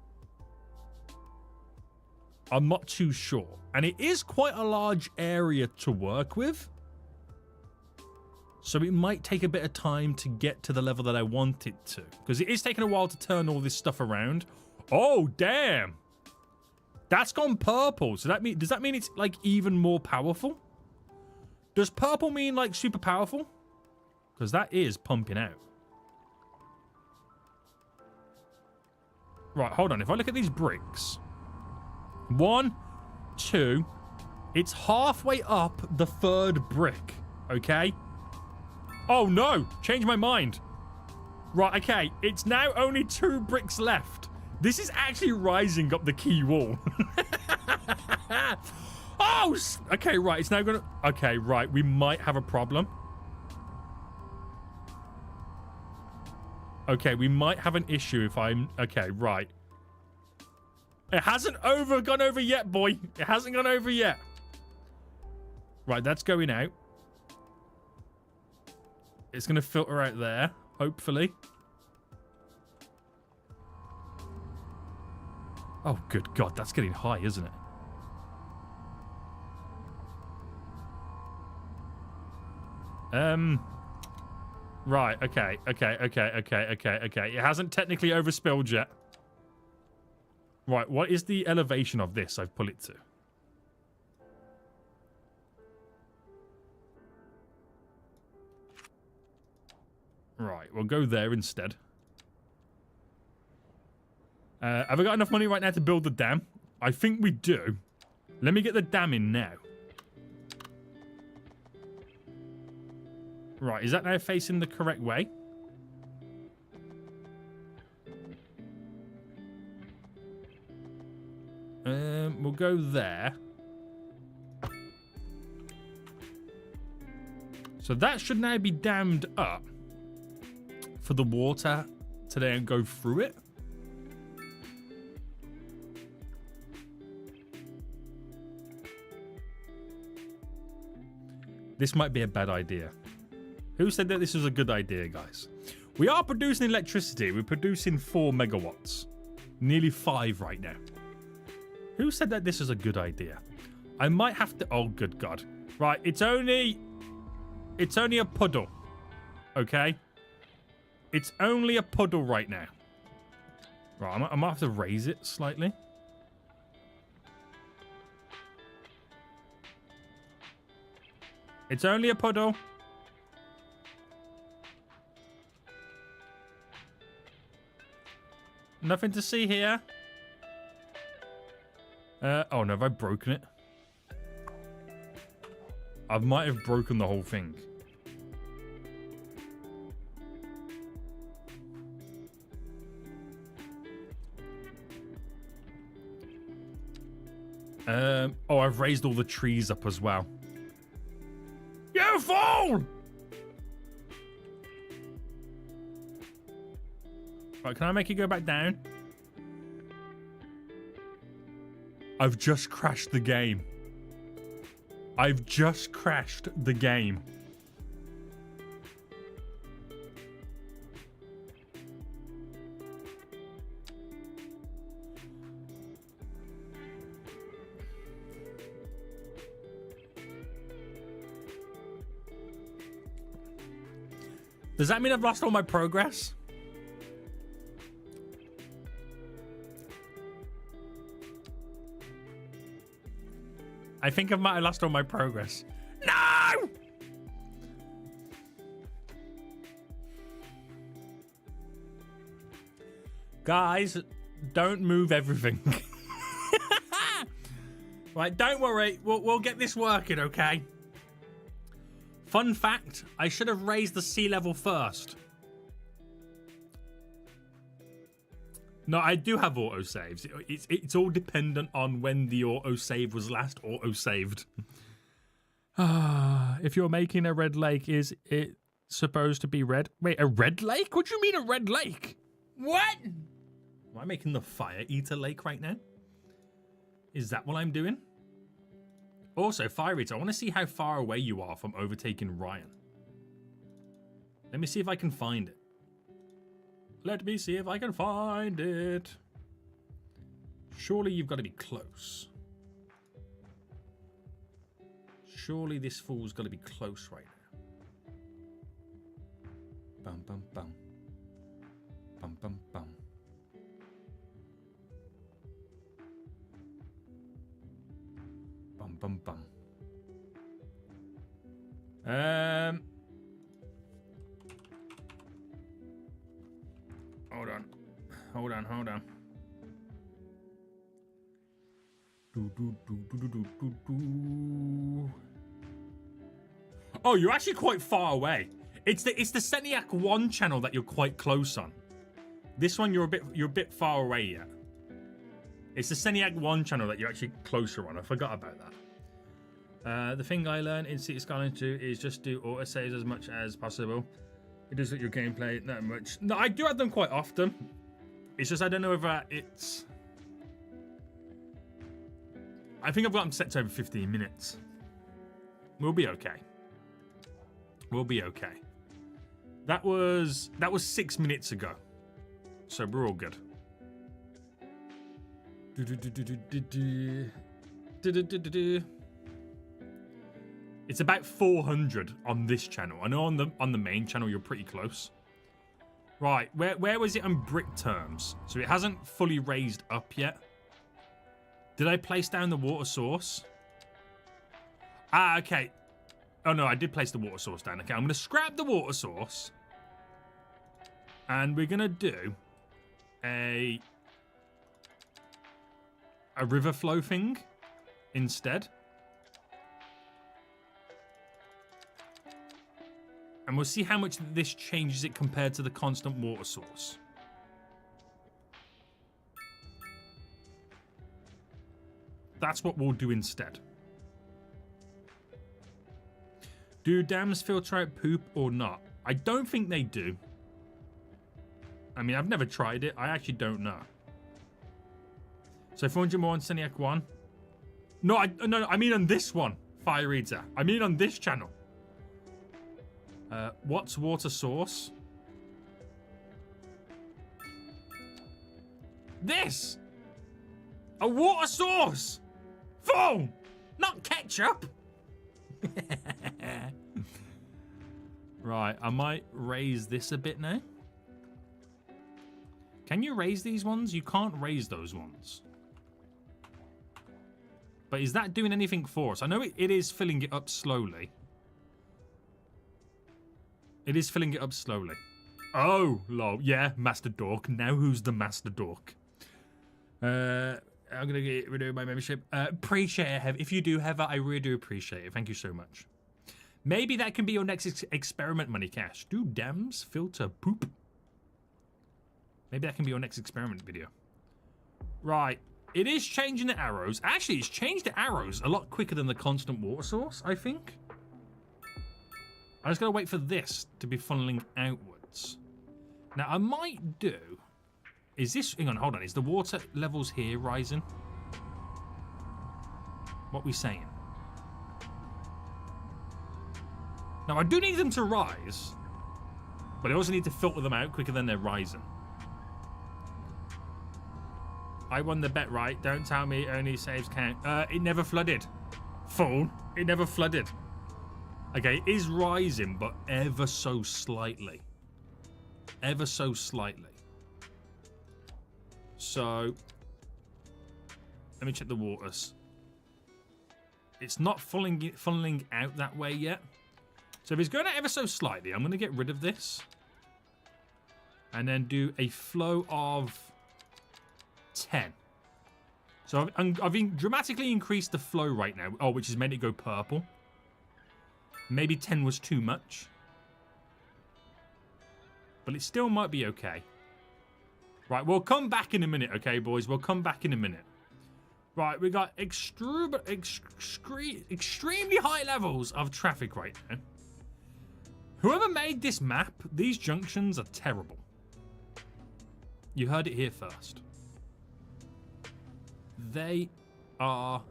I'm not too sure. And it is quite a large area to work with. So it might take a bit of time to get to the level that I want it to. Because it is taking a while to turn all this stuff around. Oh, damn. That's gone purple. So does that mean it's like even more powerful? Does purple mean like super powerful? Because that is pumping out. Right, hold on. If I look at these bricks. 1, 2. It's halfway up the 3rd brick. Okay? Oh, no. Change my mind. Right, okay. It's now only 2 bricks left. This is actually rising up the key wall. Oh! Okay, right. It's now going to... Okay, right. We might have a problem. Okay, we might have an issue if I'm... Okay, right. It hasn't gone over yet, boy. It hasn't gone over yet. Right, that's going out. It's going to filter out there, hopefully. Oh, good God. That's getting high, isn't it? Right, okay. It hasn't technically overspilled yet. Right, what is the elevation of this I've put it to? Right, we'll go there instead. Have I got enough money right now to build the dam? I think we do. Let me get the dam in now. Right, is that now facing the correct way? We'll go there. So that should now be dammed up for the water to then go through it. This might be a bad idea. Who said that this was a good idea, guys? We are producing electricity. We're producing 4 megawatts. Nearly 5 right now. Who said that this is a good idea? I might have to... Oh, good God. Right, it's only a puddle. Okay? It's only a puddle right now. Right, I might have to raise it slightly. It's only a puddle. Nothing to see here. Oh no, have I broken it? I might have broken the whole thing. Oh, I've raised all the trees up as well. You fool! Right, can I make it go back down? I've just crashed the game. I've just crashed the game. Does that mean I've lost all my progress? I think I might have lost all my progress. No! Guys, don't move everything. Right, don't worry. We'll get this working, okay? Fun fact, I should have raised the sea level first. No, I do have autosaves. It's all dependent on when the autosave was last autosaved. If you're making a red lake, is it supposed to be red? Wait, a red lake? What do you mean a red lake? What? Am I making the fire eater lake right now? Is that what I'm doing? Also, Fire Eater, I want to see how far away you are from overtaking Ryan. Let me see if I can find it. Let me see if I can find it. Surely you've got to be close. Surely this fool's got to be close right now. Bum, bum, bum. Bum, bum, bum. Bum, bum, bum. Hold on. Oh, you're actually quite far away. It's the Seniac 1 channel that you're quite close on. This one you're a bit far away yet. It's the Seniac 1 channel that you're actually closer on. I forgot about that. The thing I learned in City Skylines 2 is just do autosaves as much as possible. It does with your gameplay that much. No, I do have them quite often. It's just I don't know if it's... I think I've got them set to over 15 minutes. We'll be okay. We'll be okay. That was 6 minutes ago. So we're all good. It's about 400 on this channel. I know on the main channel you're pretty close. Right, where was it on brick terms? So it hasn't fully raised up yet. Did I place down the water source? Ah, okay. Oh no, I did place the water source down. Okay, I'm gonna scrap the water source. And we're gonna do a river flow thing instead. And we'll see how much this changes it compared to the constant water source. That's what we'll do instead. Do dams filter out poop or not? I don't think they do. I mean, I've never tried it. I actually don't know. So 400 more on Seniac 1. No, I mean on this one, Fire Eater. I mean on this channel. What's water source? This! A water source! Fool! Not ketchup! Right, I might raise this a bit now. Can you raise these ones? You can't raise those ones. But is that doing anything for us? I know it is filling it up slowly. It is filling it up slowly. Oh, lol. Yeah, Master Dork. Now who's the Master Dork? I'm going to get rid of my membership. Appreciate it, Hev. If you do, Heather, I really do appreciate it. Thank you so much. Maybe that can be your next experiment, Money Cash. Do dams filter poop? Maybe that can be your next experiment video. Right. It is changing the arrows. Actually, it's changed the arrows a lot quicker than the constant water source, I think. I just gotta wait for this to be funneling outwards. Now, I might do... Is this... Hang on, hold on. Is the water levels here rising? What we saying? Now, I do need them to rise, but I also need to filter them out quicker than they're rising. I won the bet, right? Don't tell me only saves count. It never flooded. Fool. It never flooded. Okay, it is rising, but ever so slightly. Ever so slightly. So, let me check the waters. It's not funneling out that way yet. So if it's going out ever so slightly, I'm going to get rid of this. And then do a flow of 10. So I've dramatically increased the flow right now. Oh, which has made it go purple. Maybe 10 was too much. But it still might be okay. Right, we'll come back in a minute, okay, boys? We'll come back in a minute. Right, we got extremely high levels of traffic right now. Whoever made this map, these junctions are terrible. You heard it here first. They are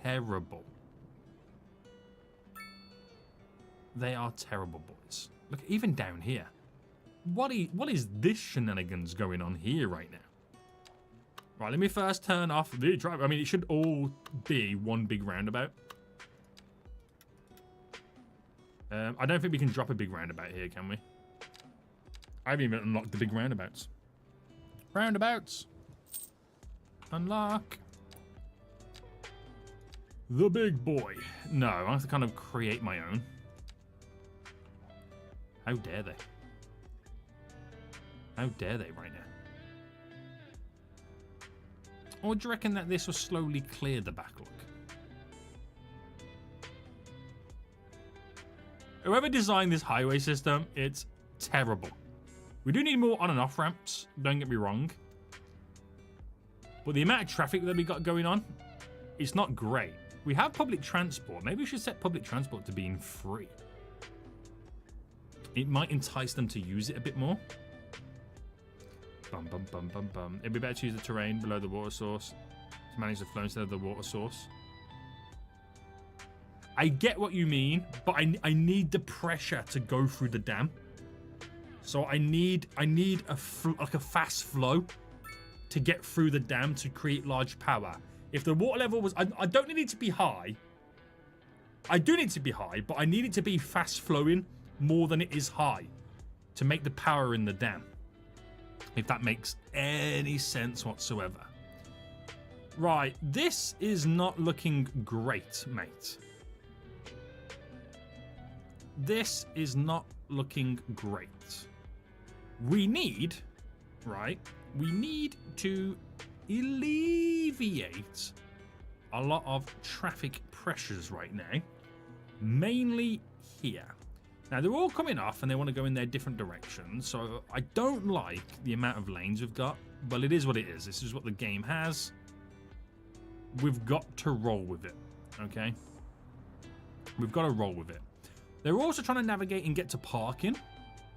terrible. They are terrible, boys. Look, even down here. What is this shenanigans going on here right now? Right, let me first turn off the drive. I mean, it should all be one big roundabout. I don't think we can drop a big roundabout here, can we? I haven't even unlocked the big roundabouts. Roundabouts. Unlock. The big boy. No, I have to kind of create my own. How dare they? How dare they right now? Or do you reckon that this will slowly clear the backlog? Whoever designed this highway system, it's terrible. We do need more on and off ramps, don't get me wrong. But the amount of traffic that we got going on, it's not great. We have public transport. Maybe we should set public transport to being free. It might entice them to use it a bit more. Bum, bum, bum, bum, bum. It'd be better to use the terrain below the water source to manage the flow instead of the water source. I get what you mean, but I need the pressure to go through the dam. So I need a fast flow to get through the dam to create large power. If the water level was... I don't need it to be high. I do need it to be high, but I need it to be fast flowing more than it is high to make the power in the dam. If that makes any sense whatsoever. Right, this is not looking great, mate. This is not looking great. We need, right, we need to alleviate a lot of traffic pressures right now, mainly here. Now, they're all coming off and they want to go in their different directions, so I don't like the amount of lanes we've got, but it is what it is. This is what the game has. We've got to roll with it, okay? We've got to roll with it. They're also trying to navigate and get to parking,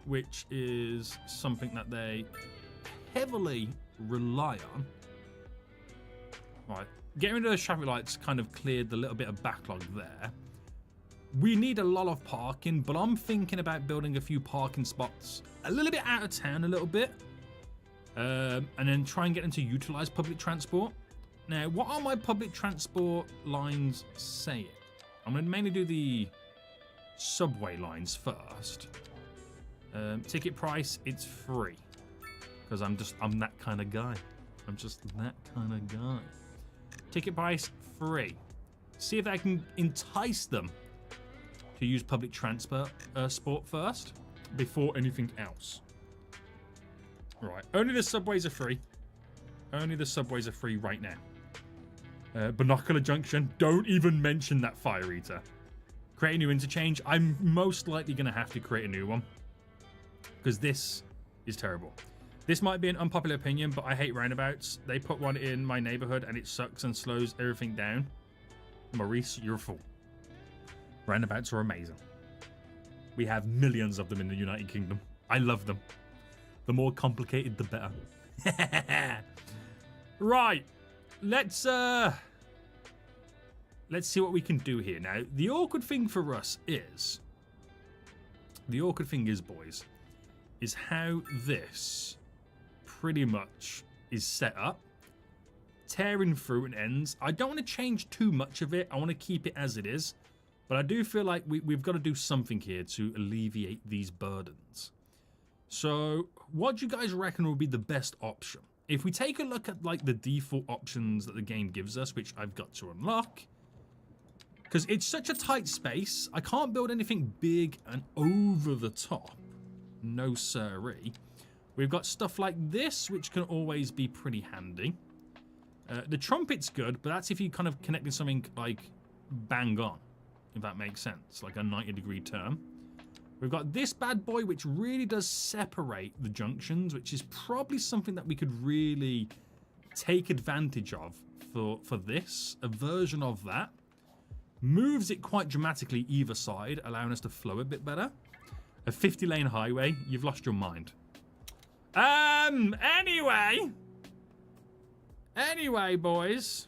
which is something that they heavily rely on. Right, getting rid of those traffic lights kind of cleared the little bit of backlog there. We need a lot of parking, but I'm thinking about building a few parking spots a little bit out of town, a little bit, and then try and get them to utilize public transport. Now, what are my public transport lines saying? I'm going to mainly do the subway lines first. Ticket price, it's free, because I'm that kind of guy. I'm just that kind of guy. Ticket price, free. See if I can entice them to use public transport sport first before anything else. Right, only the subways are free. Only the subways are free right now. Binocular Junction, don't even mention that fire eater. Create a new interchange. I'm most likely going to have to create a new one, because this is terrible. This might be an unpopular opinion, but I hate roundabouts. They put one in my neighborhood and it sucks and slows everything down. Maurice, you're a fool. Roundabouts are amazing. We have millions of them in the United Kingdom. I love them. The more complicated, the better. Right. Let's see what we can do here. Now, the awkward thing for us is... The awkward thing is, boys, is how this pretty much is set up. Tearing through and ends. I don't want to change too much of it. I want to keep it as it is. But I do feel like we've got to do something here to alleviate these burdens. So, what do you guys reckon will be the best option? If we take a look at like the default options that the game gives us, which I've got to unlock, because it's such a tight space, I can't build anything big and over the top. No siree. We've got stuff like this, which can always be pretty handy. The trumpet's good, but that's if you kind of connected something like bang on, if that makes sense, like a 90-degree turn. We've got this bad boy, which really does separate the junctions, which is probably something that we could really take advantage of for this. A version of that. Moves it quite dramatically either side, allowing us to flow a bit better. A 50-lane highway. You've lost your mind. Anyway, boys.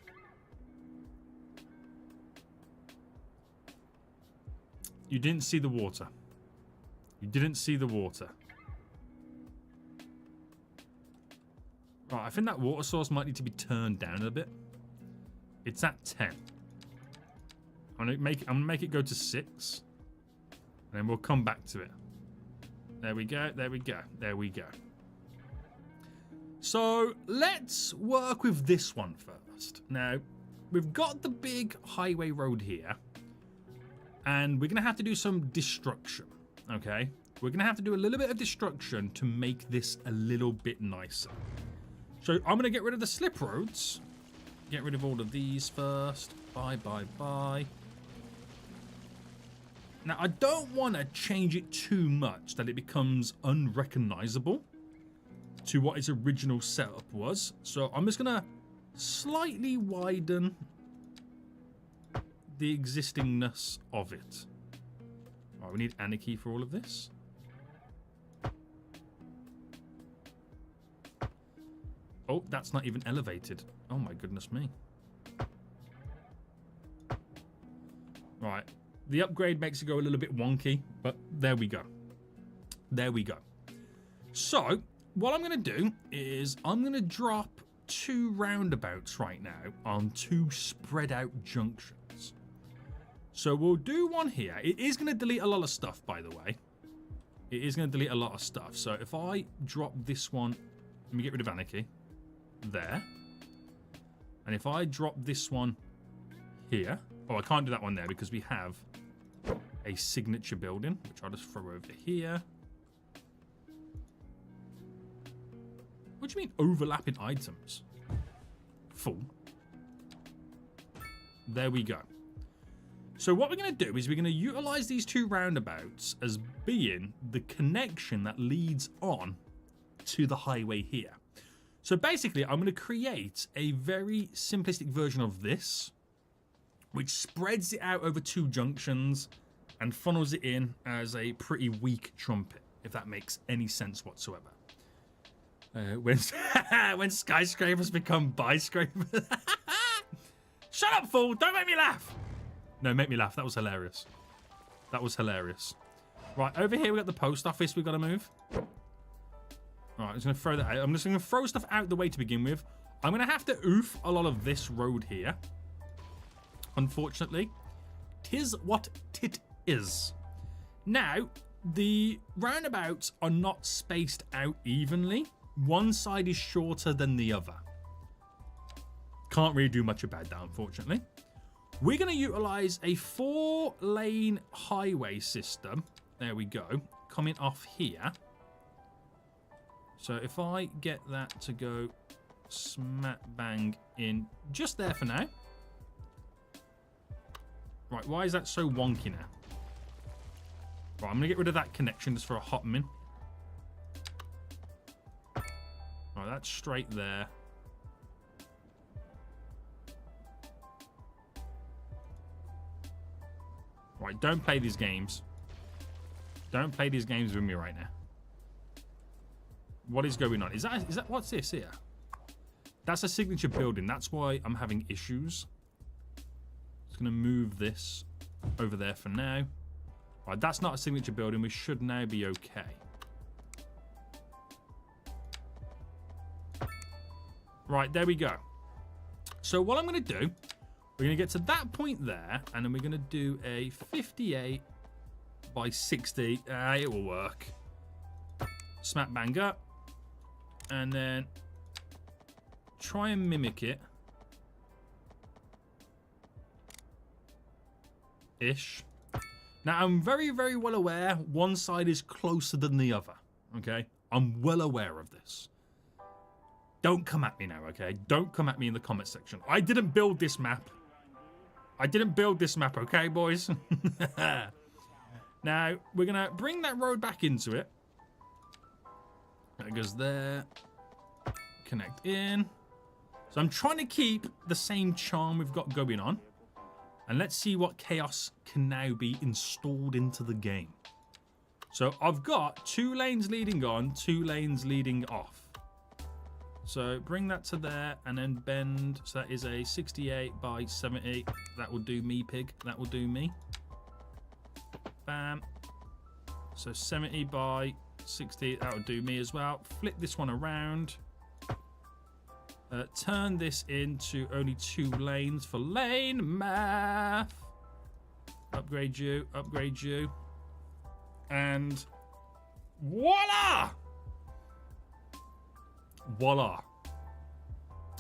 You didn't see the water. You didn't see the water. Right, I think that water source might need to be turned down a bit. It's at 10. I'm gonna make it go to 6. And then we'll come back to it. There we go, there we go, there we go. So let's work with this one first. Now, we've got the big highway road here. And we're gonna have to do some destruction. Okay, we're going to have to do a little bit of destruction to make this a little bit nicer. So I'm going to get rid of the slip roads. Get rid of all of these first. Bye, bye, bye. Now, I don't want to change it too much that it becomes unrecognizable to what its original setup was. So I'm just going to slightly widen the existingness of it. Right, we need anarchy for all of this. Oh, that's not even elevated. Oh my goodness me. Right, the upgrade makes it go a little bit wonky, but there we go. There we go. So, what I'm going to do is I'm going to drop 2 roundabouts right now on 2 spread out junctions. So we'll do one here. It is going to delete a lot of stuff, by the way. It is going to delete a lot of stuff. So if I drop this one, let me get rid of anarchy. There. And if I drop this one here. Oh, I can't do that one there because we have a signature building, which I'll just throw over here. What do you mean overlapping items? Full. There we go. So what we're going to do is we're going to utilize these 2 roundabouts as being the connection that leads on to the highway here. So basically, I'm going to create a very simplistic version of this, which spreads it out over 2 junctions and funnels it in as a pretty weak trumpet, if that makes any sense whatsoever. When skyscrapers become skyscrapers. Shut up, fool! Don't make me laugh! No, make me laugh. That was hilarious. That was hilarious. Right, over here we got the post office we've got to move. Right, I'm just going to throw that out. I'm just going to throw stuff out the way to begin with. I'm going to have to oof a lot of this road here. Unfortunately. 'Tis what tit is. Now, the roundabouts are not spaced out evenly. One side is shorter than the other. Can't really do much about that, unfortunately. We're going to utilize a 4-lane highway system. There we go. Coming off here. So if I get that to go smack bang in just there for now. Right, why is that so wonky now? Right, I'm going to get rid of that connection just for a hot minute. All right, that's straight there. Right, don't play these games. Don't play these games with me right now. What is going on? Is that what's this here? That's a signature building. That's why I'm having issues. Just gonna move this over there for now. Right, that's not a signature building. We should now be okay. Right, there we go. So what I'm gonna do, we're gonna get to that point there, and then we're gonna do a 58 by 60. It will work. Smack bang up. And then try and mimic it. Ish. Now, I'm very, very well aware one side is closer than the other. Okay? I'm well aware of this. Don't come at me now, okay? Don't come at me in the comment section. I didn't build this map. I didn't build this map, okay, boys? Now, we're going to bring that road back into it. That goes there. Connect in. So I'm trying to keep the same charm we've got going on. And let's see what chaos can now be installed into the game. So I've got 2 lanes leading on, 2 lanes leading off. So bring that to there and then bend. So that is a 68 by 70. That will do me, pig. That will do me. Bam. So 70 by 60. That will do me as well. Flip this one around. Turn this into only 2 lanes for lane math. Upgrade you. Upgrade you. And voila! Voila.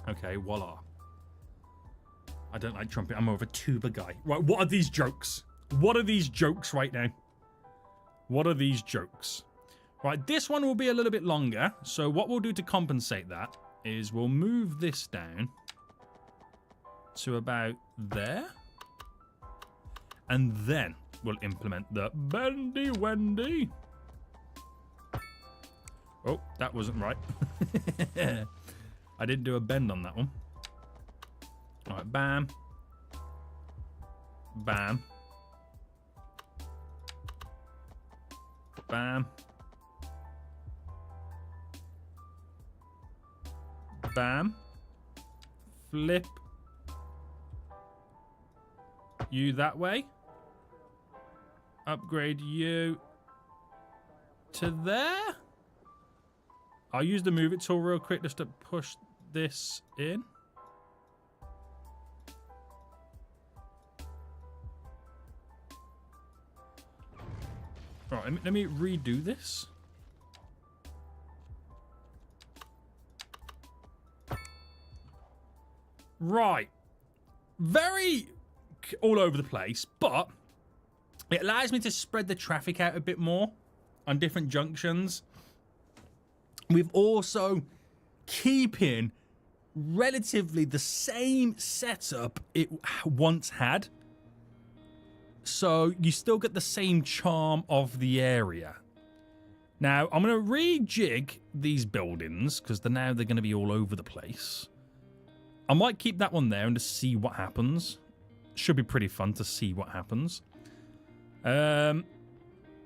Okay, voila. I don't like trumpet. I'm more of a tuba guy. Right, what are these jokes? What are these jokes right now? What are these jokes? Right, this one will be a little bit longer. So what we'll do to compensate that is we'll move this down to about there. And then we'll implement the bendy wendy. Oh, that wasn't right. I didn't do a bend on that one. All right, bam. Bam. Bam. Bam. Flip. You that way. Upgrade you to there. I'll use the move it tool real quick just to push this in. Right, let me redo this. Right. Very all over the place, but it allows me to spread the traffic out a bit more on different junctions. We've also keeping relatively the same setup it once had. So you still get the same charm of the area. Now, I'm going to rejig these buildings because they're going to be all over the place. I might keep that one there and just see what happens. Should be pretty fun to see what happens.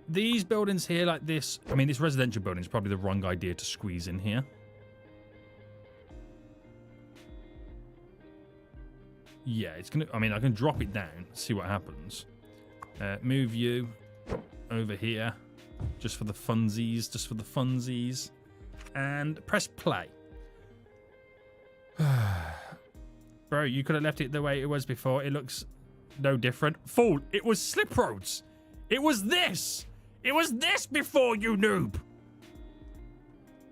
These buildings here like this, I mean, this residential building is probably the wrong idea to squeeze in here. Yeah, it's going to, I mean, I can drop it down, see what happens. Move you over here, just for the funsies, and press play. Bro, you could have left it the way it was before. It looks no different. Fool, it was slip roads. It was this. It was this before, you noob.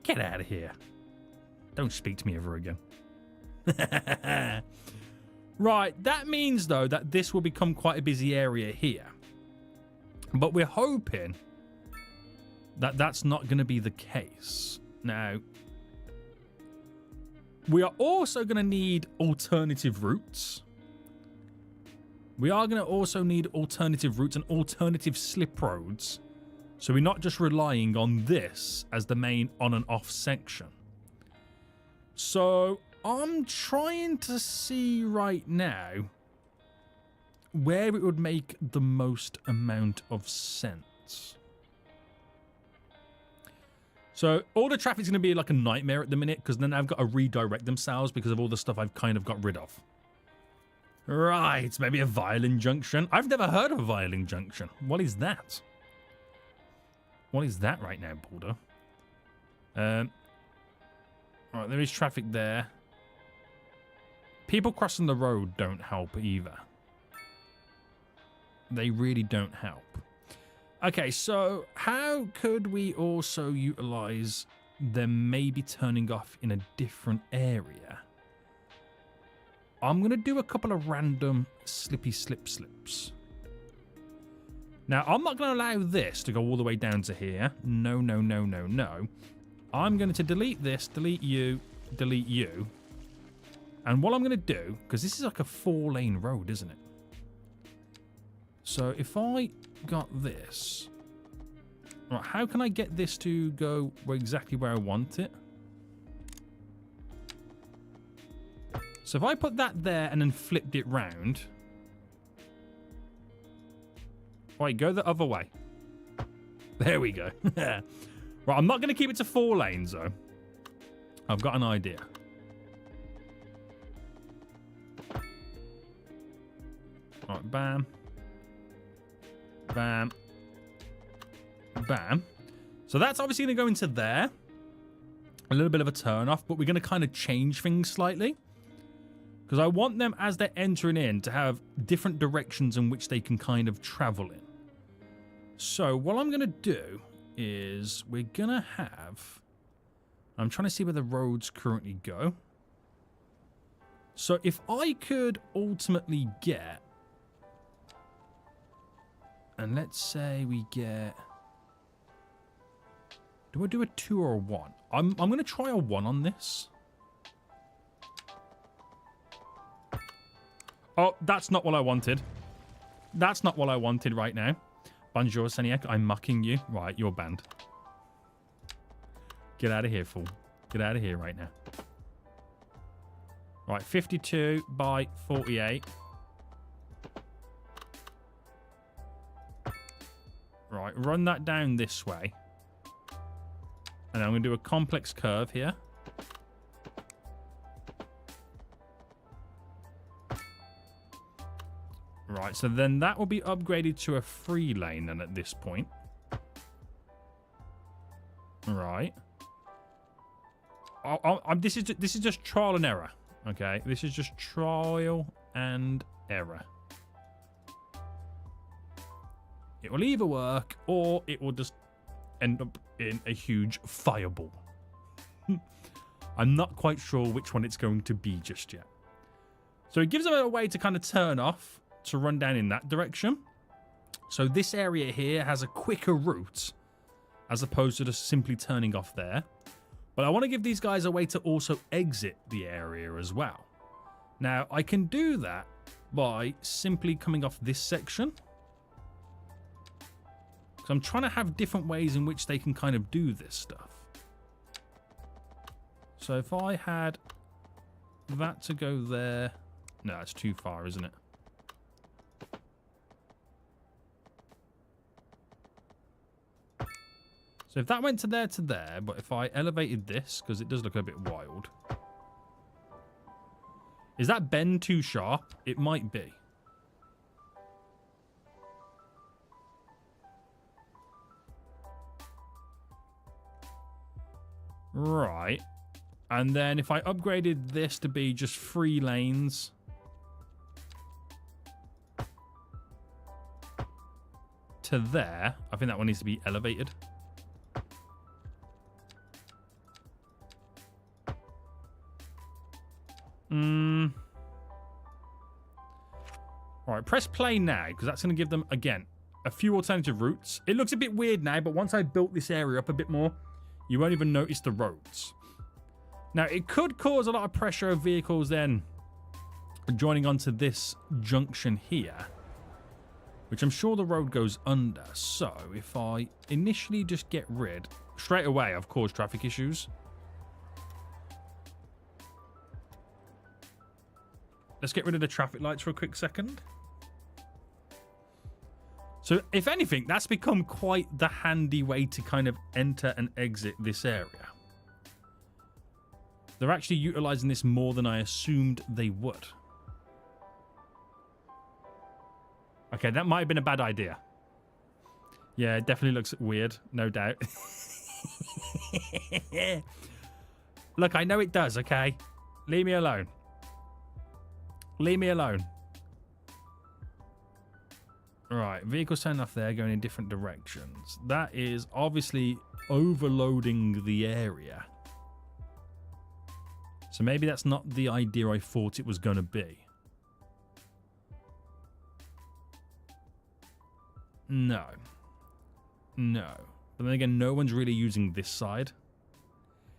Get out of here. Don't speak to me ever again. Right, that means, though, that this will become quite a busy area here. But we're hoping that that's not going to be the case. Now, we are also going to need alternative routes. We are going to also need alternative routes and alternative slip roads. So we're not just relying on this as the main on and off section. So I'm trying to see right now where it would make the most amount of sense. So all the traffic's going to be like a nightmare at the minute because then I've got to redirect themselves because of all the stuff I've kind of got rid of. Right, maybe a violin junction. I've never heard of a violin junction. What is that? What is that right now, Boulder? Right, there is traffic there. People crossing the road don't help either. They really don't help. Okay, so how could we also utilize them maybe turning off in a different area? I'm going to do a couple of random slippy slips. Now, I'm not going to allow this to go all the way down to here. No. I'm going to delete this, delete you. And what I'm going to do, because this is like a 4-lane road, isn't it? So if I got this... Right, how can I get this to go exactly where I want it? So if I put that there and then flipped it round... Wait, go the other way. There we go. Right, I'm not going to keep it to 4 lanes, though. I've got an idea. Alright, bam. Bam. Bam. So that's obviously going to go into there. A little bit of a turn off, but we're going to kind of change things slightly. Because I want them, as they're entering in, to have different directions in which they can kind of travel in. So what I'm going to do is we're going to have... I'm trying to see where the roads currently go. So if I could ultimately get... And let's say we get... Do I do a 2 or a 1? I'm going to try a 1 on this. Oh, that's not what I wanted. That's not what I wanted right now. Bonjour, Seniac. I'm mucking you. Right, you're banned. Get out of here, fool. Get out of here right now. Right, 52 by 48. Right, run that down this way. And I'm going to do a complex curve here. Right, so then that will be upgraded to a 3 lane then at this point. Right. This is just trial and error. Okay, this is just trial and error. It will either work or it will just end up in a huge fireball. I'm not quite sure which one it's going to be just yet. So it gives them a way to kind of turn off to run down in that direction. So this area here has a quicker route as opposed to just simply turning off there. But I want to give these guys a way to also exit the area as well. Now, I can do that by simply coming off this section. So I'm trying to have different ways in which they can kind of do this stuff. So if I had that to go there... No, it's too far, isn't it? So if that went to there, but if I elevated this, because it does look a bit wild. Is that bend too sharp? It might be. Right. And then if I upgraded this to be just 3 lanes. To there, I think that one needs to be elevated. Alright, press play now, because that's going to give them, again, a few alternative routes. It looks a bit weird now, but once I built this area up a bit more, you won't even notice the roads. Now, it could cause a lot of pressure of vehicles then joining onto this junction here, which I'm sure the road goes under. So, if I initially just get rid, straight away, I've caused traffic issues. Let's get rid of the traffic lights for a quick second. So, if anything, that's become quite the handy way to kind of enter and exit this area. They're actually utilizing this more than I assumed they would. Okay, that might have been a bad idea. Yeah, it definitely looks weird, no doubt. Look, I know it does, okay? Leave me alone. Leave me alone. Right, vehicles turning off there, going in different directions. That is obviously overloading the area. So maybe that's not the idea I thought it was going to be. No. No. But then again, no one's really using this side.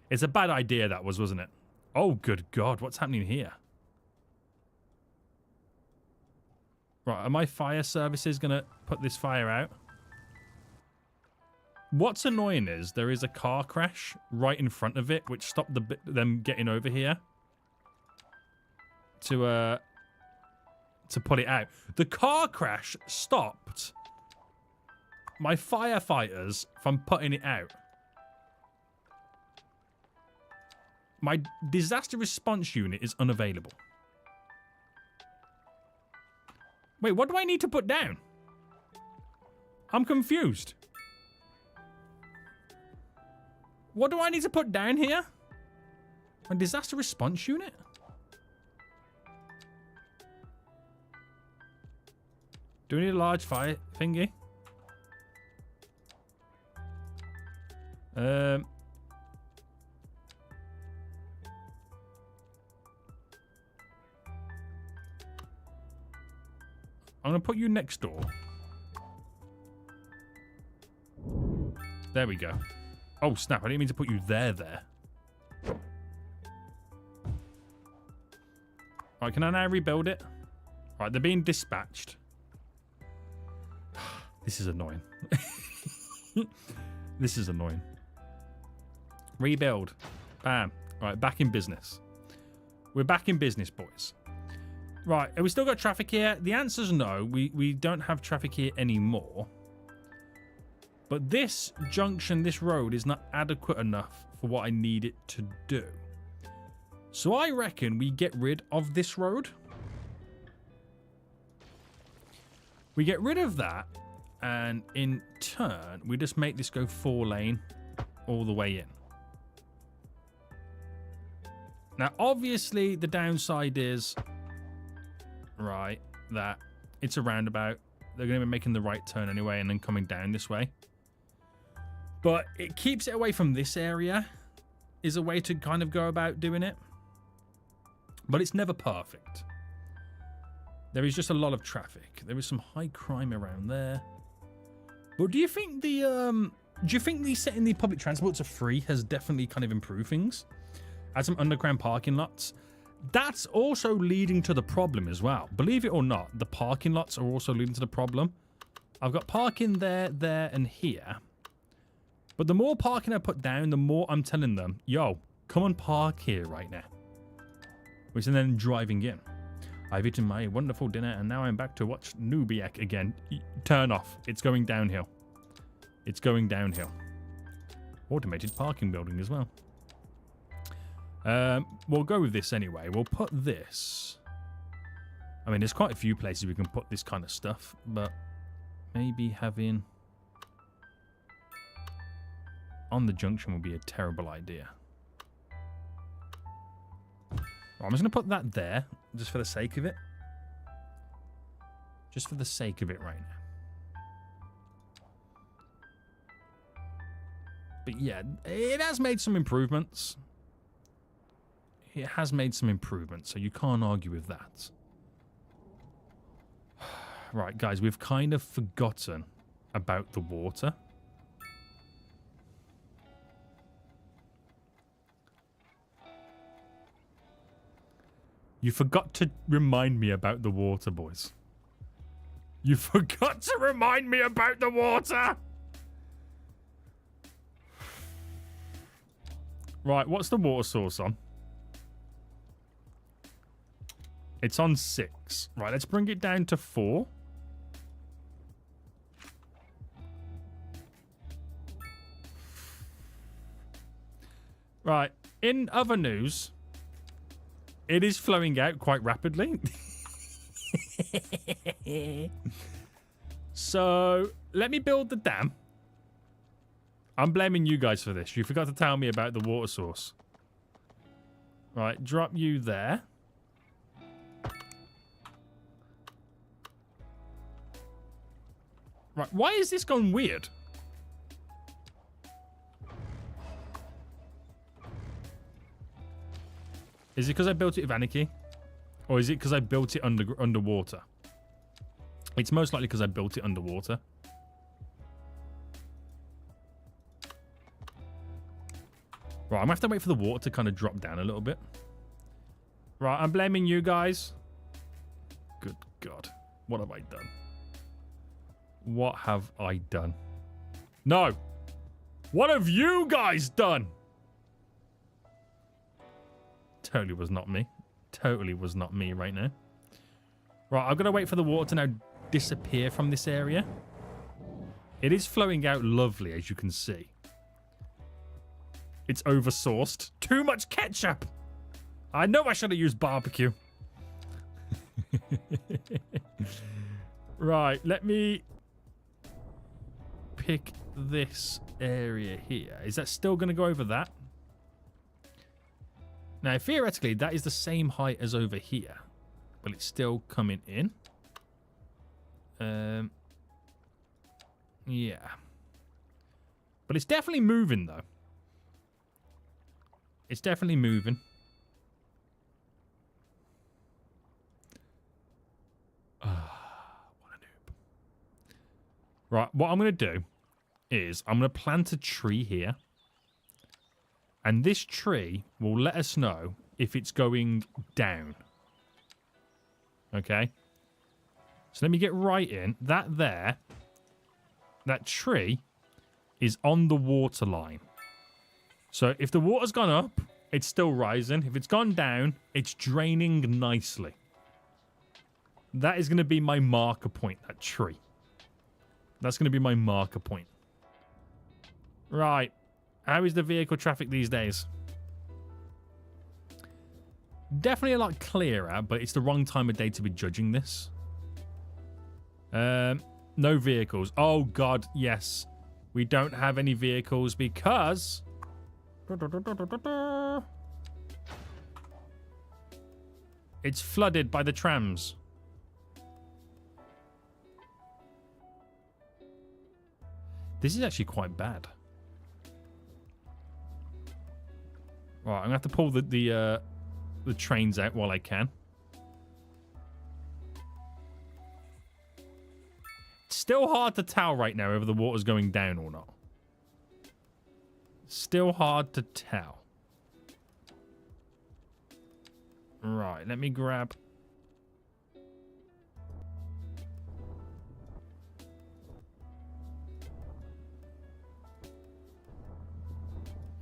It's a bad idea, that was, wasn't it? Oh, good God. What's happening here? Right, are my fire services going to put this fire out? What's annoying is there is a car crash right in front of it, which stopped them getting over here to put it out. The car crash stopped my firefighters from putting it out. My disaster response unit is unavailable. Wait, what do I need to put down? I'm confused. What do I need to put down here? My disaster response unit? Do we need a large fire thingy? I'm going to put you next door. There we go. Oh, snap. I didn't mean to put you there. Alright, can I now rebuild it? Alright, they're being dispatched. This is annoying. This is annoying. Rebuild. Bam. Alright, back in business. We're back in business, boys. Right, have we still got traffic here? The answer's no. We don't have traffic here anymore. But this junction, this road, is not adequate enough for what I need it to do. So I reckon we get rid of this road. We get rid of that, and in turn, we just make this go 4-lane all the way in. Now, obviously, the downside is... Right, that it's a roundabout. They're going to be making the right turn anyway and then coming down this way. But it keeps it away from this area is a way to kind of go about doing it. But it's never perfect. There is just a lot of traffic. There is some high crime around there. But do you think the setting the public transport to free has definitely kind of improved things? Add some underground parking lots. That's also leading to the problem as well. Believe it or not, the parking lots are also leading to the problem. I've got parking there, and here. But the more parking I put down, the more I'm telling them, yo, come and park here right now. Which is then driving in. I've eaten my wonderful dinner, and now I'm back to watch Nubiak again. Turn off. It's going downhill. It's going downhill. Automated parking building as well. We'll go with this anyway. We'll put this. I mean, there's quite a few places we can put this kind of stuff, but maybe having on the junction would be a terrible idea. Well, I'm just going to put that there, just for the sake of it. Just for the sake of it right now. But yeah, it has made some improvements. It has made some improvements, so you can't argue with that. Right, guys, we've kind of forgotten about the water. You forgot to remind me about the water, boys. You forgot to remind me about the water! Right, what's the water source on? It's on 6. Right, let's bring it down to 4. Right, in other news, it is flowing out quite rapidly. So, let me build the dam. I'm blaming you guys for this. You forgot to tell me about the water source. Right, drop you there. Right, why is this going weird? Is it because I built it with anarchy? Or is it because I built it underwater? It's most likely because I built it underwater. Right, I'm going to have to wait for the water to kind of drop down a little bit. Right, I'm blaming you guys. Good God. What have I done? What have I done? No! What have you guys done? Totally was not me. Totally was not me right now. Right, I've got to wait for the water to now disappear from this area. It is flowing out lovely, as you can see. It's oversourced. Too much ketchup! I know I should have used barbecue. Right, let me pick this area here. Is that still going to go over that? Now, theoretically, that is the same height as over here. But it's still coming in. Yeah. But it's definitely moving, though. It's definitely moving. What a noob. Right, what I'm going to do is I'm going to plant a tree here. And this tree will let us know if it's going down. Okay? So let me get right in. That tree is on the water line. So if the water's gone up, it's still rising. If it's gone down, it's draining nicely. That is going to be my marker point, that tree. That's going to be my marker point. Right. How is the vehicle traffic these days? Definitely a lot clearer, but it's the wrong time of day to be judging this. No vehicles. Oh, God, yes. We don't have any vehicles because... It's flooded by the trams. This is actually quite bad. Right, I'm gonna have to pull the trains out while I can. It's still hard to tell right now whether the water's going down or not. Still hard to tell. Right, let me grab...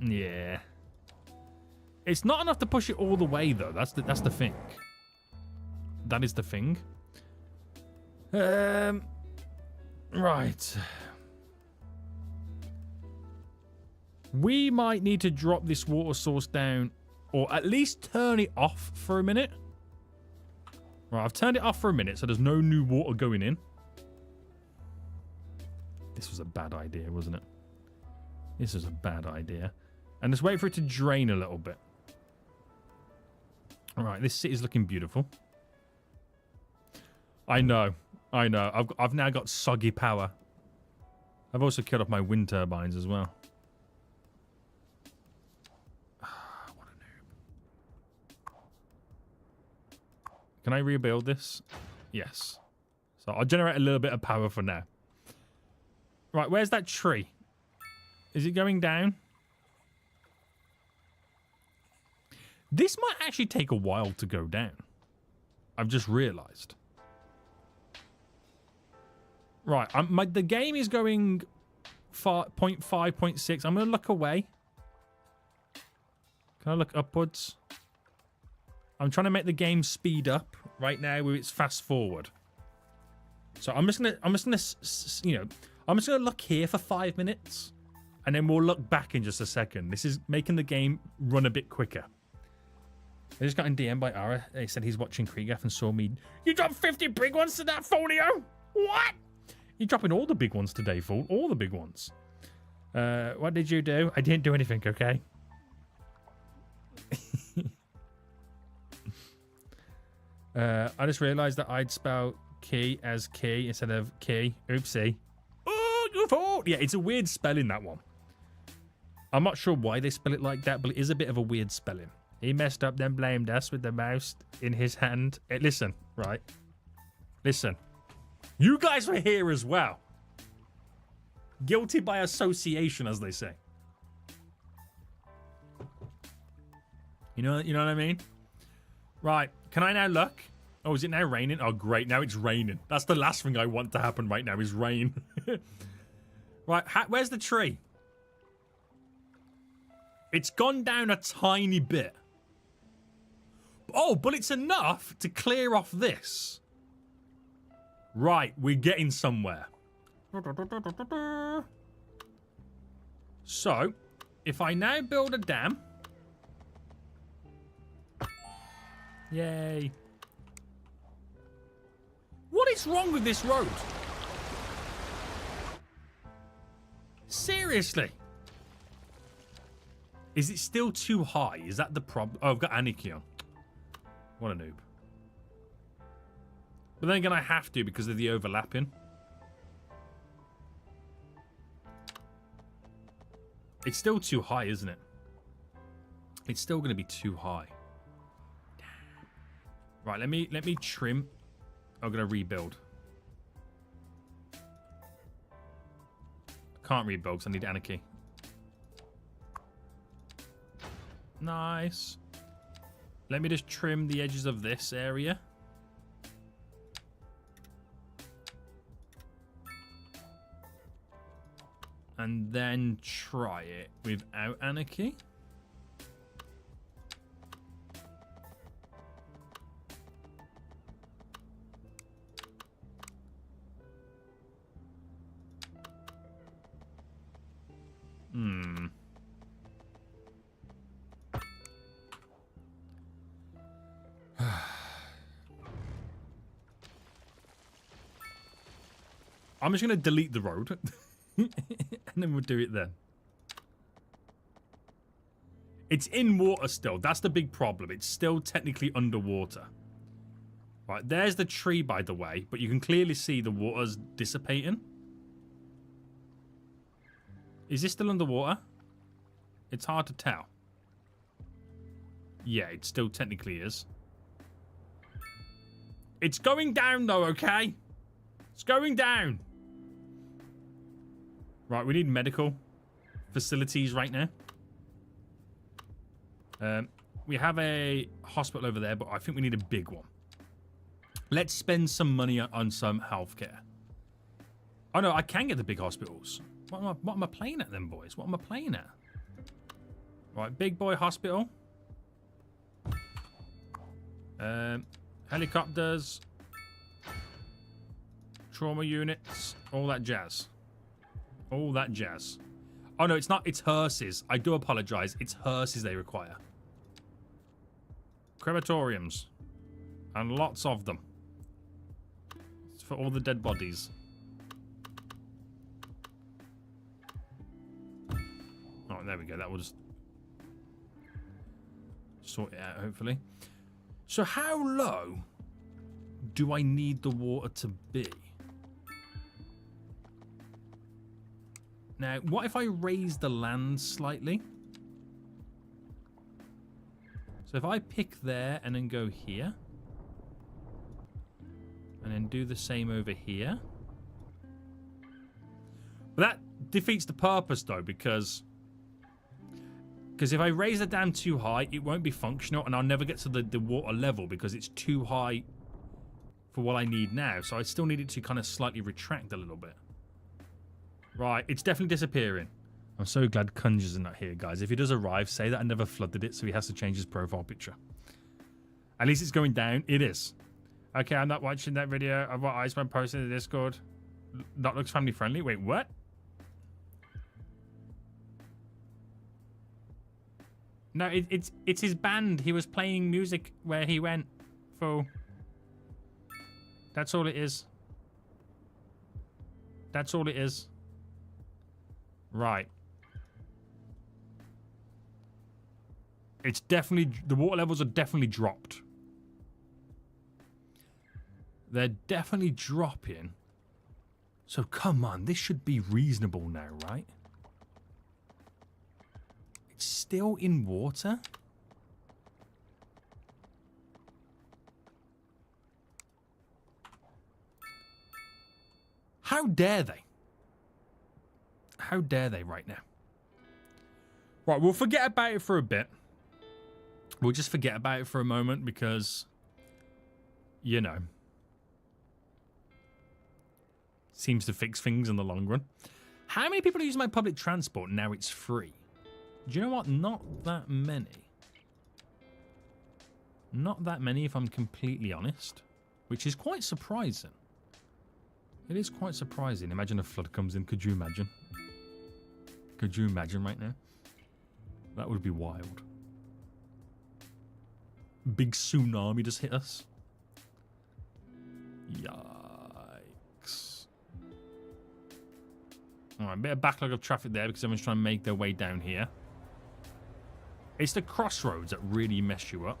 Yeah. It's not enough to push it all the way, though. That's the thing. That is the thing. Right. We might need to drop this water source down, or at least turn it off for a minute. Right, I've turned it off for a minute, so there's no new water going in. This was a bad idea, wasn't it? This was a bad idea. And just wait for it to drain a little bit. All right, this city's looking beautiful. I know. I've now got soggy power. I've also killed off my wind turbines as well. What a noob. Can I rebuild this? Yes. So I'll generate a little bit of power for now. Right, where's that tree? Is it going down? This might actually take a while to go down. I've just realized. Right, the game is going 0.5, 0.6. I'm going to look away. Can I look upwards? I'm trying to make the game speed up right now with its fast forward. So I'm just gonna, you know, I'm just gonna look here for 5 minutes, and then we'll look back in just a second. This is making the game run a bit quicker. I just got in DM by Ara. He said he's watching Kriegaf and saw me. You dropped 50 big ones to that folio? What? You're dropping all the big ones today, fool. All the big ones. What did you do? I didn't do anything, okay? I just realized that I'd spell key as key instead of key. Oopsie. Oh, you fool! Yeah, it's a weird spelling, that one. I'm not sure why they spell it like that, but it is a bit of a weird spelling. He messed up, then blamed us with the mouse in his hand. Hey, listen, right? Listen. You guys were here as well. Guilty by association, as they say. You know what I mean? Right. Can I now look? Oh, is it now raining? Oh, great. Now it's raining. That's the last thing I want to happen right now is rain. Right. Where's the tree? It's gone down a tiny bit. Oh, but it's enough to clear off this. Right. We're getting somewhere. So, if I now build a dam. Yay. What is wrong with this road? Seriously. Is it still too high? Is that the problem? Oh, I've got Aniki on. What a noob. But then again, I have to because of the overlapping. It's still too high, isn't it? It's still going to be too high. Right, let me trim. I'm going to rebuild. I can't rebuild because I need anarchy. Nice. Let me just trim the edges of this area. And then try it without anarchy. I'm just going to delete the road. And then we'll do it then. It's in water still. That's the big problem. It's still technically underwater. Right, there's the tree, by the way. But you can clearly see the water's dissipating. Is this still underwater? It's hard to tell. Yeah, it still technically is. It's going down, though, okay? It's going down. Right, we need medical facilities right now. We have a hospital over there, but I think we need a big one. Let's spend some money on some healthcare. Oh, no, I can get the big hospitals. What am I playing at then, boys? What am I playing at? Right, big boy hospital. Helicopters. Trauma units. All that jazz. All that jazz. Oh, no, it's not. It's hearses. I do apologize. It's hearses they require. Crematoriums. And lots of them. It's for all the dead bodies. Oh, there we go. That will just sort it out, hopefully. So how low do I need the water to be? Now, what if I raise the land slightly? So if I pick there and then go here. And then do the same over here. But that defeats the purpose, though, because if I raise the dam too high, it won't be functional, and I'll never get to the water level because it's too high for what I need now. So I still need it to kind of slightly retract a little bit. Right, it's definitely disappearing. I'm so glad Kunja's not here, guys. If he does arrive, say that I never flooded it, so he has to change his profile picture. At least it's going down. It is. Okay, I'm not watching that video of what Iceman posted in the Discord. That looks family friendly. Wait, what? No, it's his band. He was playing music where he went. Fool. That's all it is. That's all it is. Right. It's definitely... The water levels are definitely dropped. They're definitely dropping. So come on, this should be reasonable now, right? It's still in water? How dare they? How dare they right now? Right, we'll forget about it for a bit. We'll just forget about it for a moment because, you know, seems to fix things in the long run. How many people are using my public transport now it's free? Do you know what? Not that many. Not that many, if I'm completely honest. Which is quite surprising. It is quite surprising. Imagine a flood comes in. Could you imagine? Could you imagine right now? That would be wild. Big tsunami just hit us. Yikes. Alright, a bit of backlog of traffic there because everyone's trying to make their way down here. It's the crossroads that really mess you up.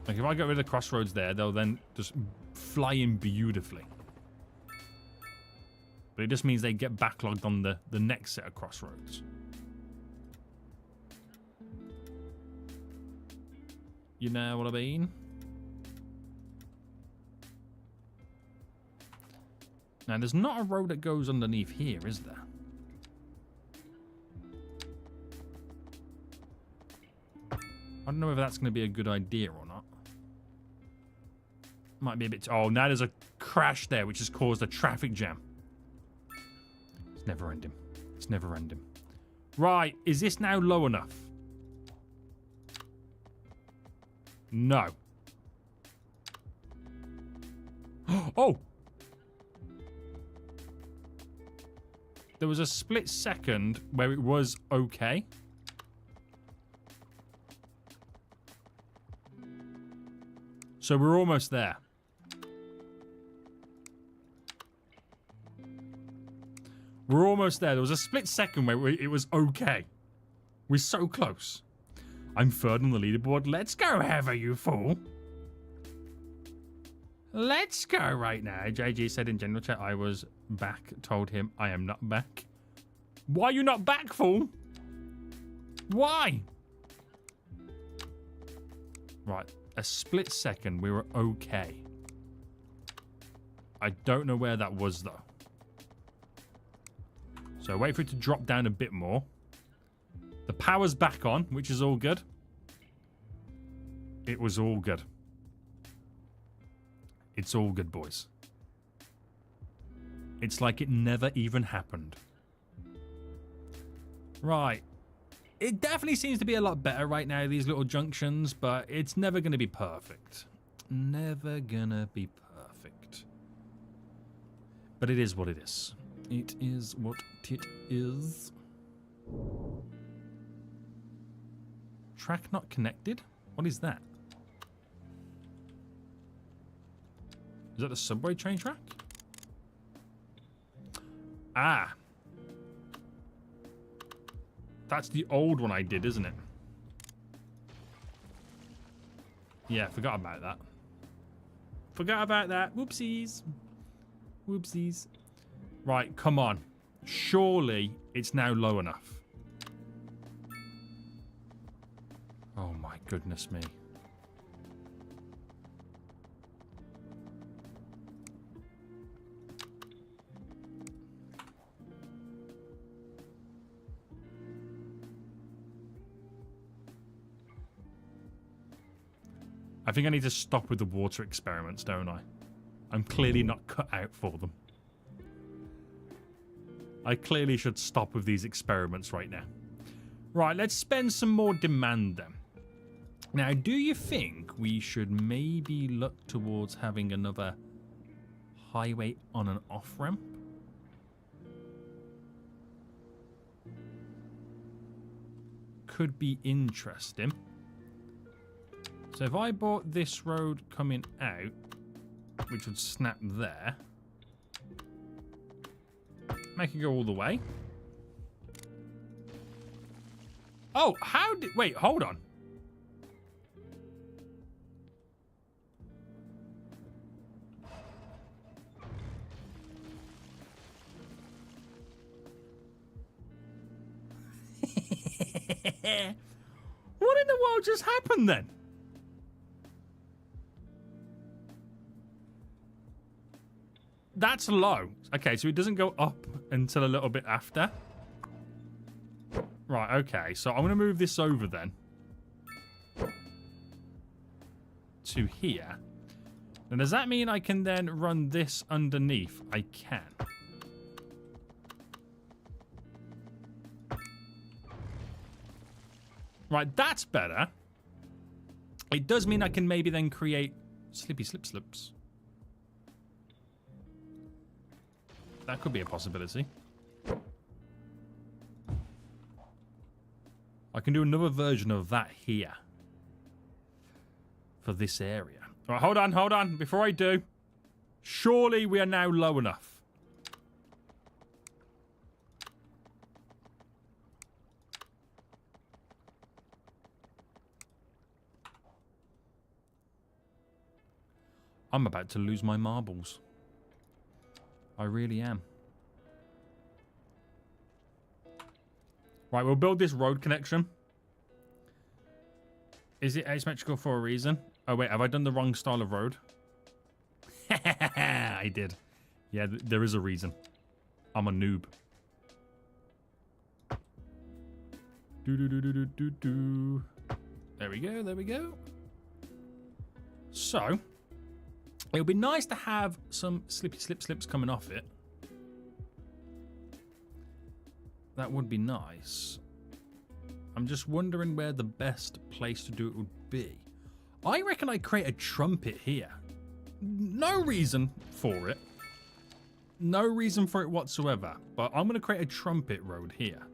Like, if I get rid of the crossroads there, they'll then just fly in beautifully. But it just means they get backlogged on the next set of crossroads. You know what I mean? Now, there's not a road that goes underneath here, is there? I don't know if that's going to be a good idea or not. Might be a bit... Oh, now there's a crash there, which has caused a traffic jam. It's never ending. It's never ending. Right, is this now low enough? No. Oh! There was a split second where it was okay. So we're almost there. We're almost there. There was a split second where it was okay. We're so close. I'm third on the leaderboard. Let's go, Heather, you fool. Let's go right now. JG said in general chat, I was back. Told him I am not back. Why are you not back, fool? Why? Right. A split second, we were okay. I don't know where that was, though. So wait for it to drop down a bit more. The power's back on, which is all good. It was all good. It's all good, boys. It's like it never even happened. Right. It definitely seems to be a lot better right now, these little junctions, but it's never going to be perfect. Never gonna be perfect. But it is what it is. It is what it is. Track not connected? What is that? Is that the subway train track? Ah. That's the old one I did, isn't it? Yeah, forgot about that. Forgot about that. Whoopsies. Whoopsies. Right, come on. Surely it's now low enough. Oh my goodness me. I think I need to stop with the water experiments, don't I? I'm clearly not cut out for them. I clearly should stop with these experiments right now. Right, let's spend some more demand then. Now, do you think we should maybe look towards having another highway on and off ramp? Could be interesting. So if I bought this road coming out, which would snap there, make it go all the way. Oh, how did... Wait, hold on. What in the world just happened then? That's low. Okay, so it doesn't go up until a little bit after. Right, okay. So I'm going to move this over then. To here. Now, does that mean I can then run this underneath? I can. Right, that's better. It does mean I can maybe then create slippy slip-slips. That could be a possibility. I can do another version of that here. For this area. Right, hold on. Before I do. Surely we are now low enough. I'm about to lose my marbles. I really am. Right, we'll build this road connection. Is it asymmetrical for a reason? Oh, wait, have I done the wrong style of road? I did. Yeah, there is a reason. I'm a noob. Do. There we go. So, it would be nice to have some slippy slips coming off it. That would be nice. I'm just wondering where the best place to do it would be. I reckon I'd create a trumpet here. No reason for it. No reason for it whatsoever. But I'm going to create a trumpet road here.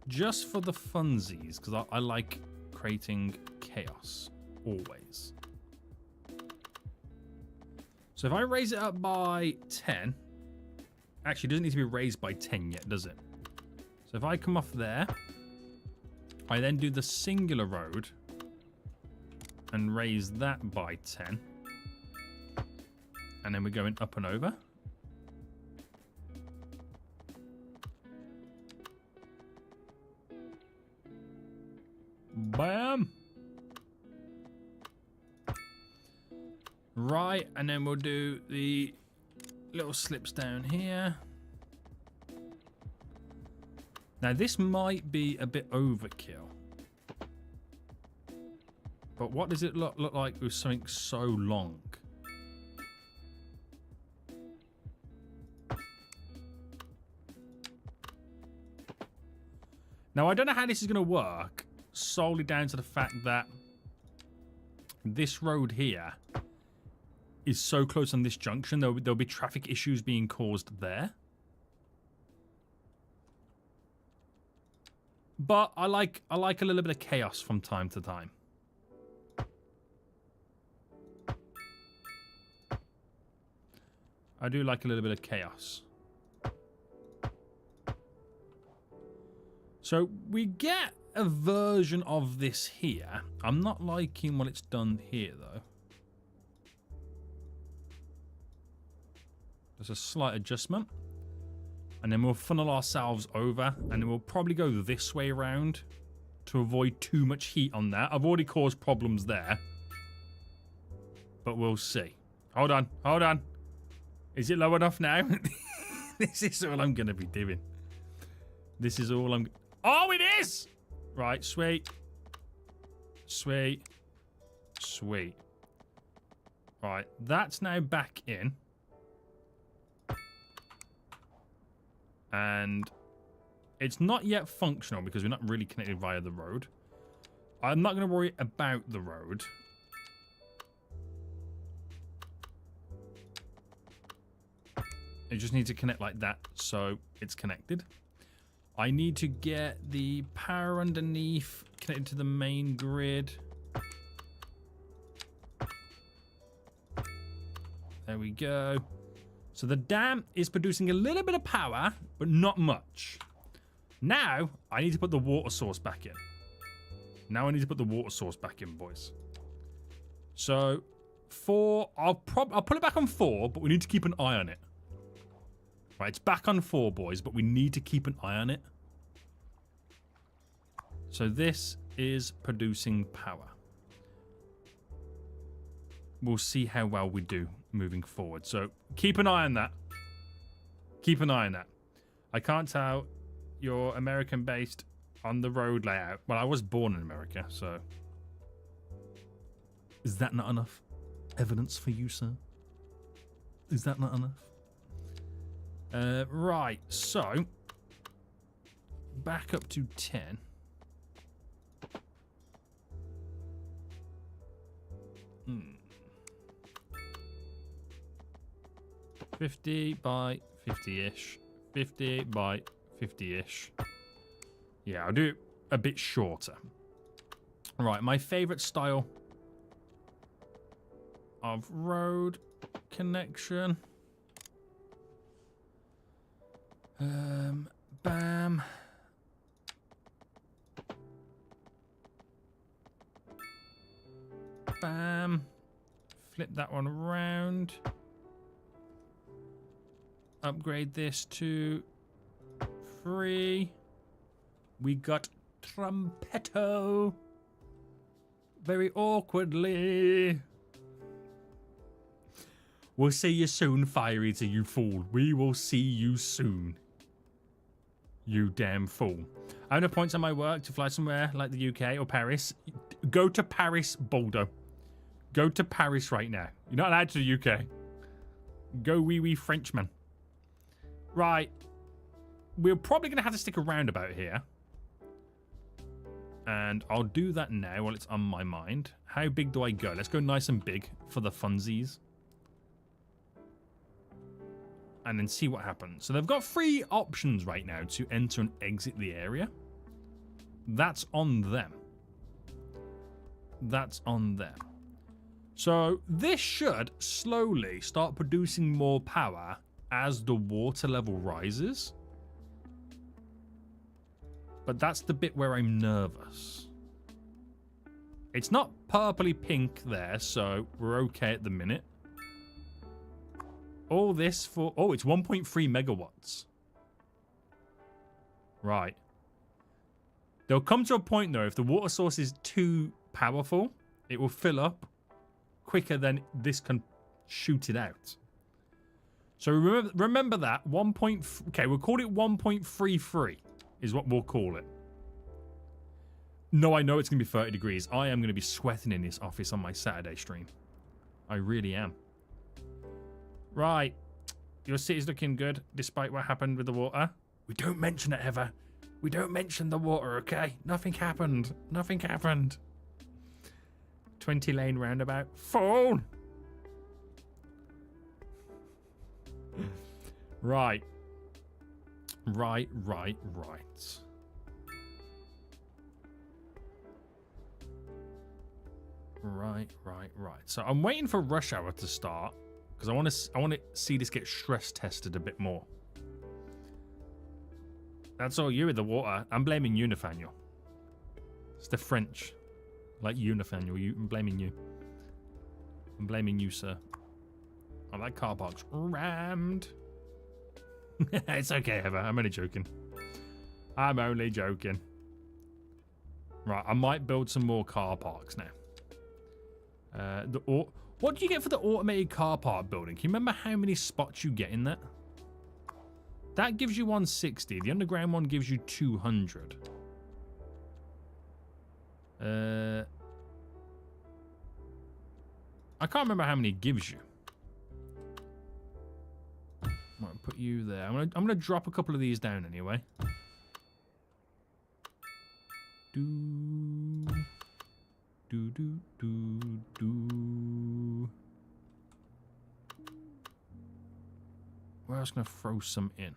Just for the funsies, because I like creating chaos. Always. So if I raise it up by 10... Actually, it doesn't need to be raised by 10 yet, does it? So if I come off there, I then do the singular road and raise that by 10. And then we're going up and over. Bam! Right, and then we'll do the little slips down here. Now this might be a bit overkill. But what does it look like with something so long? Now I don't know how this is going to work, solely down to the fact that this road here is so close on this junction, there'll be traffic issues being caused there. But I like a little bit of chaos from time to time. I do like a little bit of chaos. So we get a version of this here. I'm not liking what it's done here though. There's a slight adjustment. And then we'll funnel ourselves over. And then we'll probably go this way around to avoid too much heat on that. I've already caused problems there. But we'll see. Hold on. Is it low enough now? This is all I'm going to be doing. This is all I'm... Oh, it is! Right, sweet. Right, that's now back in. And it's not yet functional because we're not really connected via the road. I'm not going to worry about the road. I just need to connect like that so it's connected. I need to get the power underneath connected to the main grid. There we go. So the dam is producing a little bit of power, but not much. Now, I need to put the water source back in. Now I need to put the water source back in, boys. So, 4, I'll put it back on 4, but we need to keep an eye on it. Right, it's back on 4, boys, but we need to keep an eye on it. So this is producing power. We'll see how well we do moving forward. So keep an eye on that. Keep an eye on that. I can't tell you're American-based on the road layout. Well, I was born in America, so... Is that not enough evidence for you, sir? Is that not enough? Right, so... Back up to 10. Hmm. 50 by 50-ish. 50 by 50-ish. Yeah, I'll do it a bit shorter. Right, my favorite style of road connection. Bam. Bam. Flip that one around. Upgrade this to 3. We got Trumpetto. Very awkwardly. We'll see you soon, Fire Eater, you fool. We will see you soon. You damn fool. I have no points on my work to fly somewhere like the UK or Paris. Go to Paris, Baldo. Go to Paris right now. You're not allowed to the UK. Go wee Frenchman. Right. We're probably going to have to stick around about here. And I'll do that now while it's on my mind. How big do I go? Let's go nice and big for the funsies. And then see what happens. So they've got 3 options right now to enter and exit the area. That's on them. That's on them. So this should slowly start producing more power as the water level rises. But that's the bit where I'm nervous. It's not purpley pink there, so we're okay at the minute. All this for... Oh, it's 1.3 megawatts. Right. There'll come to a point, though, if the water source is too powerful, it will fill up quicker than this can shoot it out. So remember that. Okay, we'll call it 1.33 is what we'll call it. No, I know it's going to be 30 degrees. I am going to be sweating in this office on my Saturday stream. I really am. Right. Your city's looking good, despite what happened with the water. We don't mention it, ever. We don't mention the water, okay? Nothing happened. Nothing happened. 20-lane roundabout. Phone! Right. Right. So I'm waiting for rush hour to start because I want to see this get stress tested a bit more. That's all you with the water. I'm blaming you, Nathaniel. It's the French, like you, Nathaniel. I'm blaming you. I'm blaming you, sir. Oh, that car park's rammed. It's okay, Heather. I'm only joking. I'm only joking. Right, I might build some more car parks now. What do you get for the automated car park building? Can you remember how many spots you get in that? That gives you 160. The underground one gives you 200. I can't remember how many it gives you. Might put you there. I'm gonna drop a couple of these down anyway. Where else can I throw some in?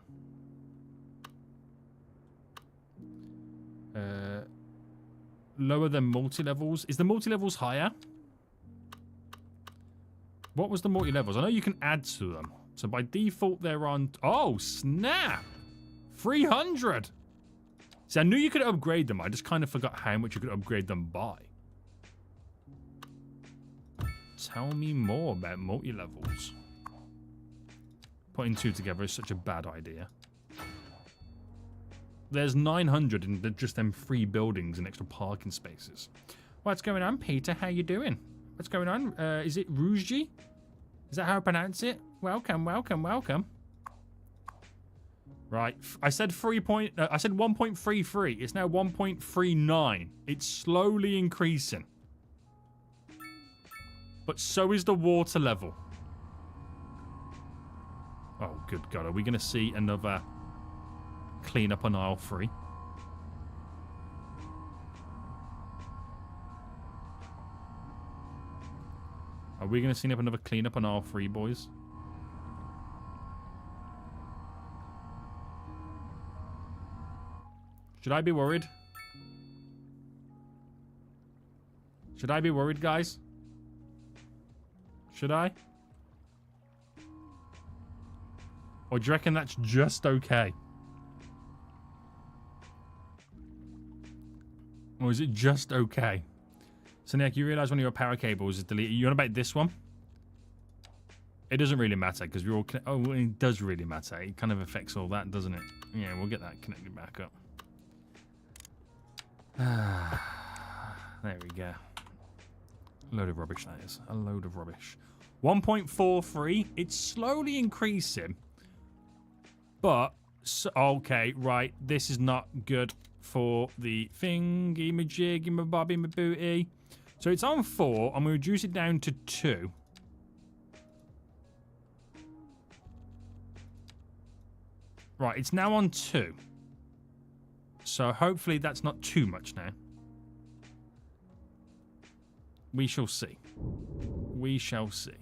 Lower than multi-levels. Is the multi-levels higher? What was the multi-levels? I know you can add to them. So by default, they're on... Oh, snap! 300! See, I knew you could upgrade them. I just kind of forgot how much you could upgrade them by. Tell me more about multi-levels. Putting two together is such a bad idea. There's 900 in just them 3 buildings and extra parking spaces. What's going on, Peter? How you doing? What's going on? Is it Rougi? Is that how I pronounce it? Welcome, welcome, welcome. Right, I said 1.33. It's now 1.39. It's slowly increasing. But so is the water level. Oh, good God. Are we going to see another clean up on aisle 3? Are we going to see another clean up on aisle 3, boys? Should I be worried? Should I be worried, guys? Should I? Or do you reckon that's just okay? Or is it just okay? So, Nick, you realize one of your power cables is deleted. You want about this one? It doesn't really matter because we're all... Oh, it does really matter. It kind of affects all that, doesn't it? Yeah, we'll get that connected back up. There we go. A load of rubbish, that is. A load of rubbish. 1.43. It's slowly increasing. But, so, okay, right. This is not good for the thingy, my jiggy, my bobby, my booty. So it's on 4. I'm going to reduce it down to 2. Right, it's now on 2. So hopefully that's not too much now. We shall see. We shall see.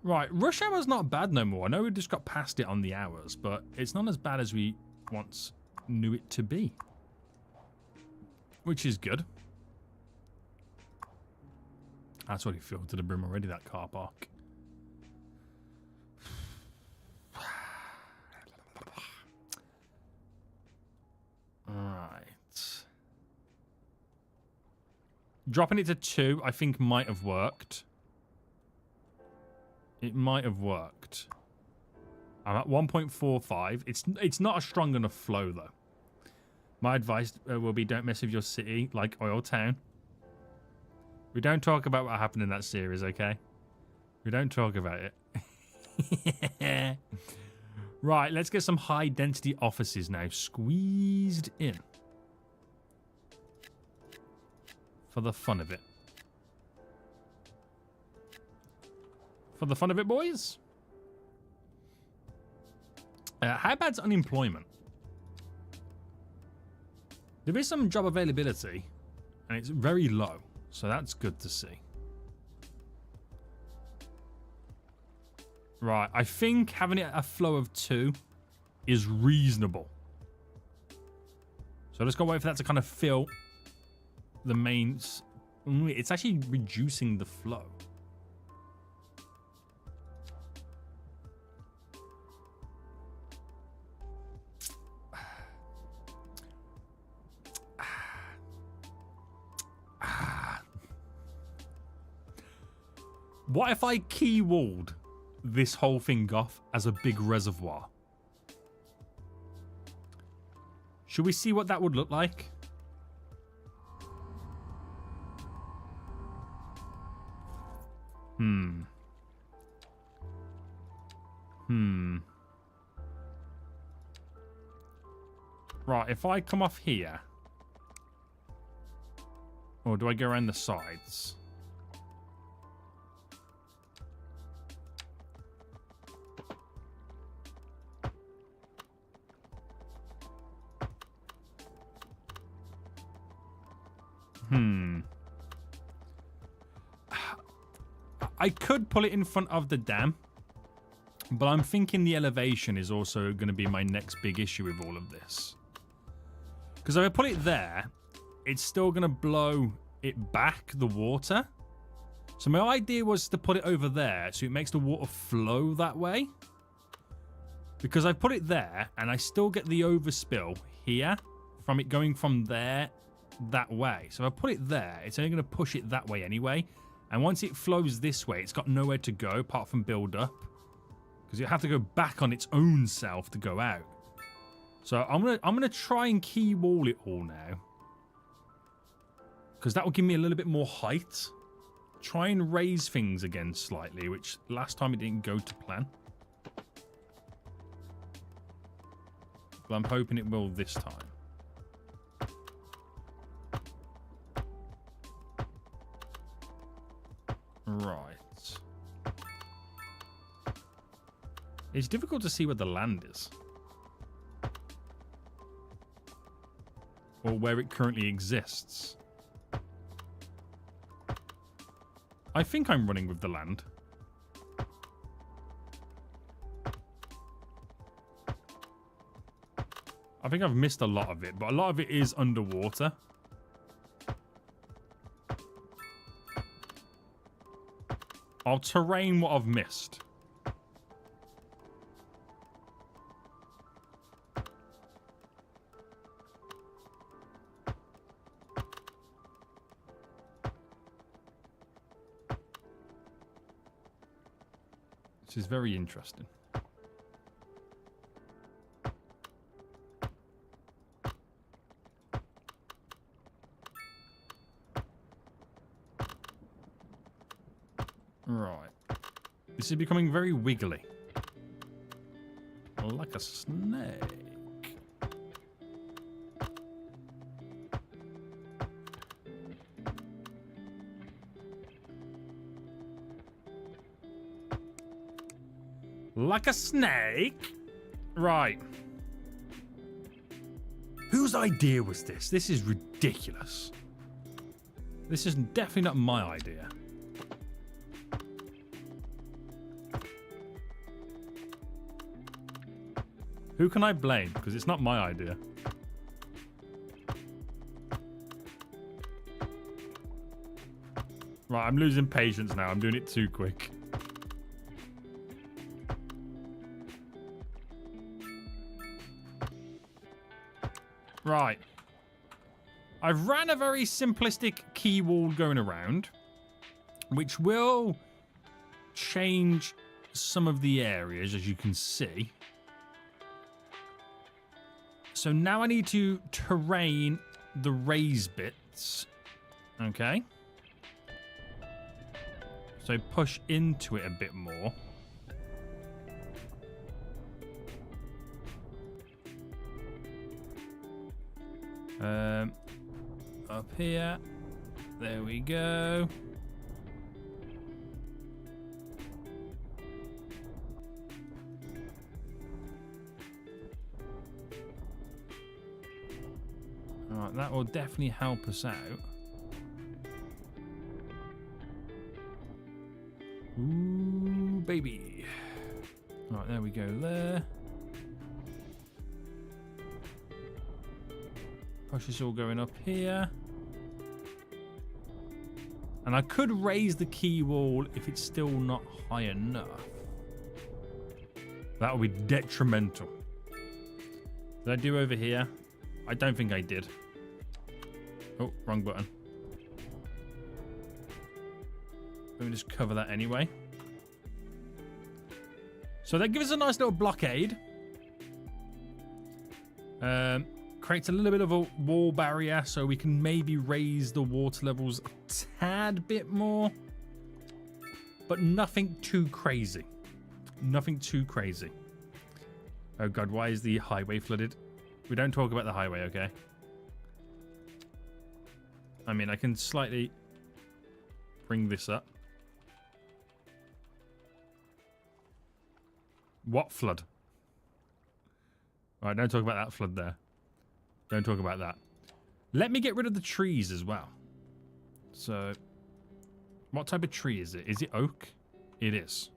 Right, rush hour's not bad no more. I know we just got past it on the hours, but it's not as bad as we once knew it to be. Which is good. That's already filled to the brim already, that car park. Right. Dropping it to 2, I think might have worked. It might have worked. I'm at 1.45. It's not a strong enough flow, though. My advice will be don't mess with your city like Oil Town. We don't talk about what happened in that series, okay? We don't talk about it. Right, let's get some high-density offices now squeezed in. For the fun of it. For the fun of it, boys. How bad's unemployment? There is some job availability, and it's very low, so that's good to see. Right, I think having it a flow of 2 is reasonable. So let's go wait for that to kind of fill the mains. It's actually reducing the flow. What if I key-walled this whole thing off as a big reservoir? Should we see what that would look like? Right, if I come off here... Or do I go around the sides? I could pull it in front of the dam, but I'm thinking the elevation is also going to be my next big issue with all of this. Because if I put it there, it's still going to blow it back, the water. So my idea was to put it over there so it makes the water flow that way. Because I put it there and I still get the overspill here from it going from there that way. So if I put it there, it's only going to push it that way anyway. And once it flows this way, it's got nowhere to go apart from build up. Because you have to go back on its own self to go out. So I'm gonna try and key wall it all now. Because that will give me a little bit more height. Try and raise things again slightly, which last time it didn't go to plan. But I'm hoping it will this time. Right. It's difficult to see where the land is. Or where it currently exists. I think I'm running with the land. I think I've missed a lot of it, but a lot of it is underwater. I'll terrain what I've missed. This is very interesting. Right. This is becoming very wiggly. Like a snake. Like a snake? Right. Whose idea was this? This is ridiculous. This is definitely not my idea. Who can I blame? Because it's not my idea. Right, I'm losing patience now. I'm doing it too quick. Right. I've ran a very simplistic key wall going around, which will change some of the areas, as you can see. So now I need to terrain the raised bits. Okay. So push into it a bit more. Up here. There we go. Alright, that will definitely help us out. Ooh, baby. Alright, there we go there. Push this all going up here. And I could raise the key wall if it's still not high enough. That would be detrimental. Did I do over here? I don't think I did. Oh, wrong button. Let me just cover that anyway. So that gives us a nice little blockade. Creates a little bit of a wall barrier so we can maybe raise the water levels a tad bit more. But nothing too crazy. Nothing too crazy. Oh god, why is the highway flooded? We don't talk about the highway, okay? I mean, I can slightly bring this up. What flood? Alright, don't talk about that flood there. Don't talk about that. Let me get rid of the trees as well. So, What type of tree is it? Is it oak? It is.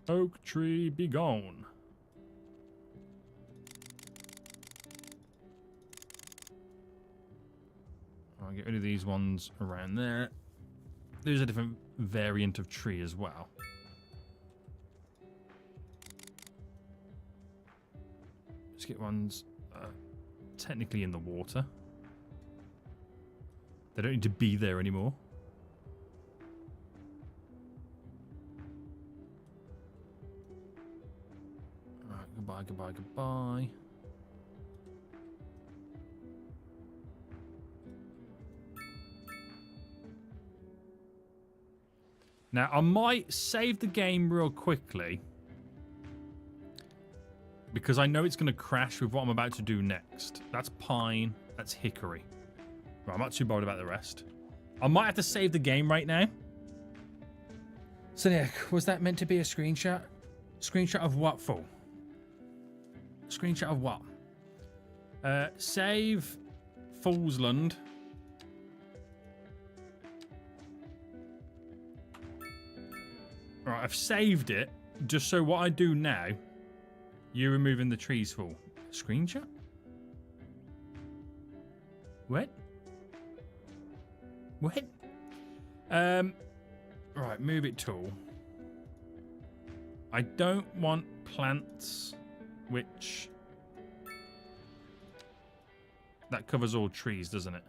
Oak tree, be gone. I'll get rid of these ones around there. There's a different variant of tree as well. Let's get ones technically in the water. They don't need to be there anymore. Alright, goodbye, goodbye, goodbye. Now, I might save the game real quickly because I know it's going to crash with what I'm about to do next. That's pine. That's hickory. Right, I'm not too bothered about the rest. I might have to save the game right now. So, Nick, was that meant to be a screenshot? Screenshot of what, Fool? Screenshot of what? Save Foolsland. Right, I've saved it. Just so what I do now, you're removing the trees full. Screenshot? What? What? Right, move it tool. I don't want plants which... That covers all trees, doesn't it?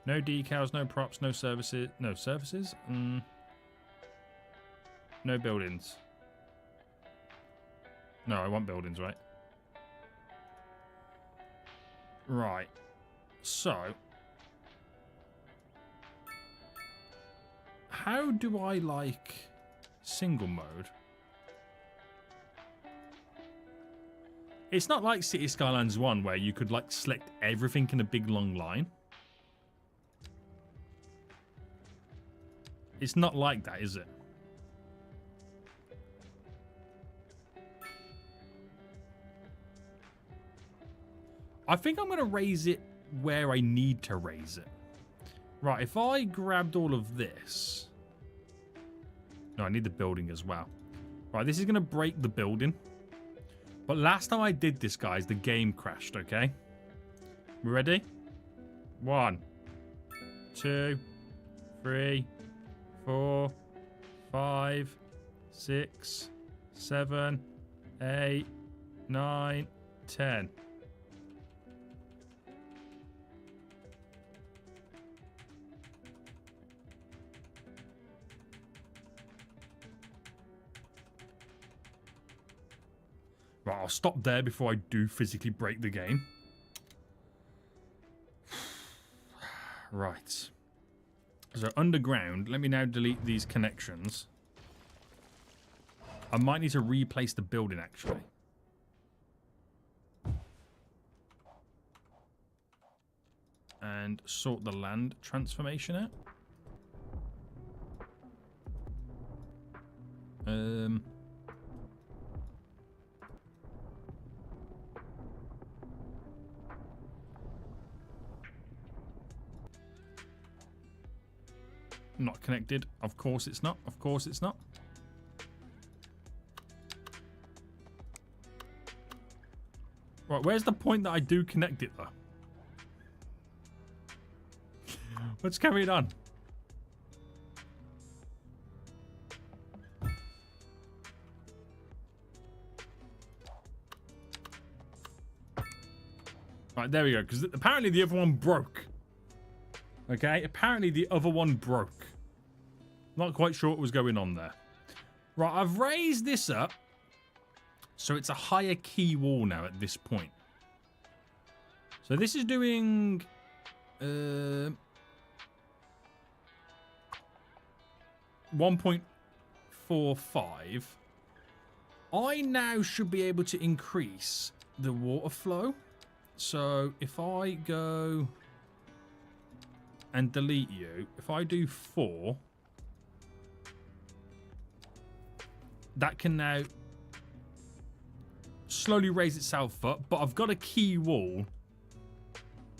No decals, no props, no services. No services? No buildings. No, I want buildings, right? Right. So. How do I like single mode? It's not like City Skylines 1 where you could like select everything in a big long line. It's not like that, is it? I think I'm going to raise it where I need to raise it. Right, if I grabbed all of this... No, I need the building as well. Right, this is going to break the building. But last time I did this, guys, the game crashed, okay? We ready? 1, 2, 3, 4, 5, 6, 7, 8, 9, 10. Right, I'll stop there before I do physically break the game. Right. So underground, let me now delete these connections. I might need to replace the building, actually. And sort the land transformation out. Not connected. Of course it's not. Of course it's not. Right, where's the point that I do connect it, though? Let's carry it on. Right, there we go. Because apparently the other one broke. Okay, apparently the other one broke. Not quite sure what was going on there. Right, I've raised this up. So it's a higher key wall now at this point. So this is doing... 1.45. I now should be able to increase the water flow. So if I go and delete you, if I do 4, that can now slowly raise itself up, but I've got a key wall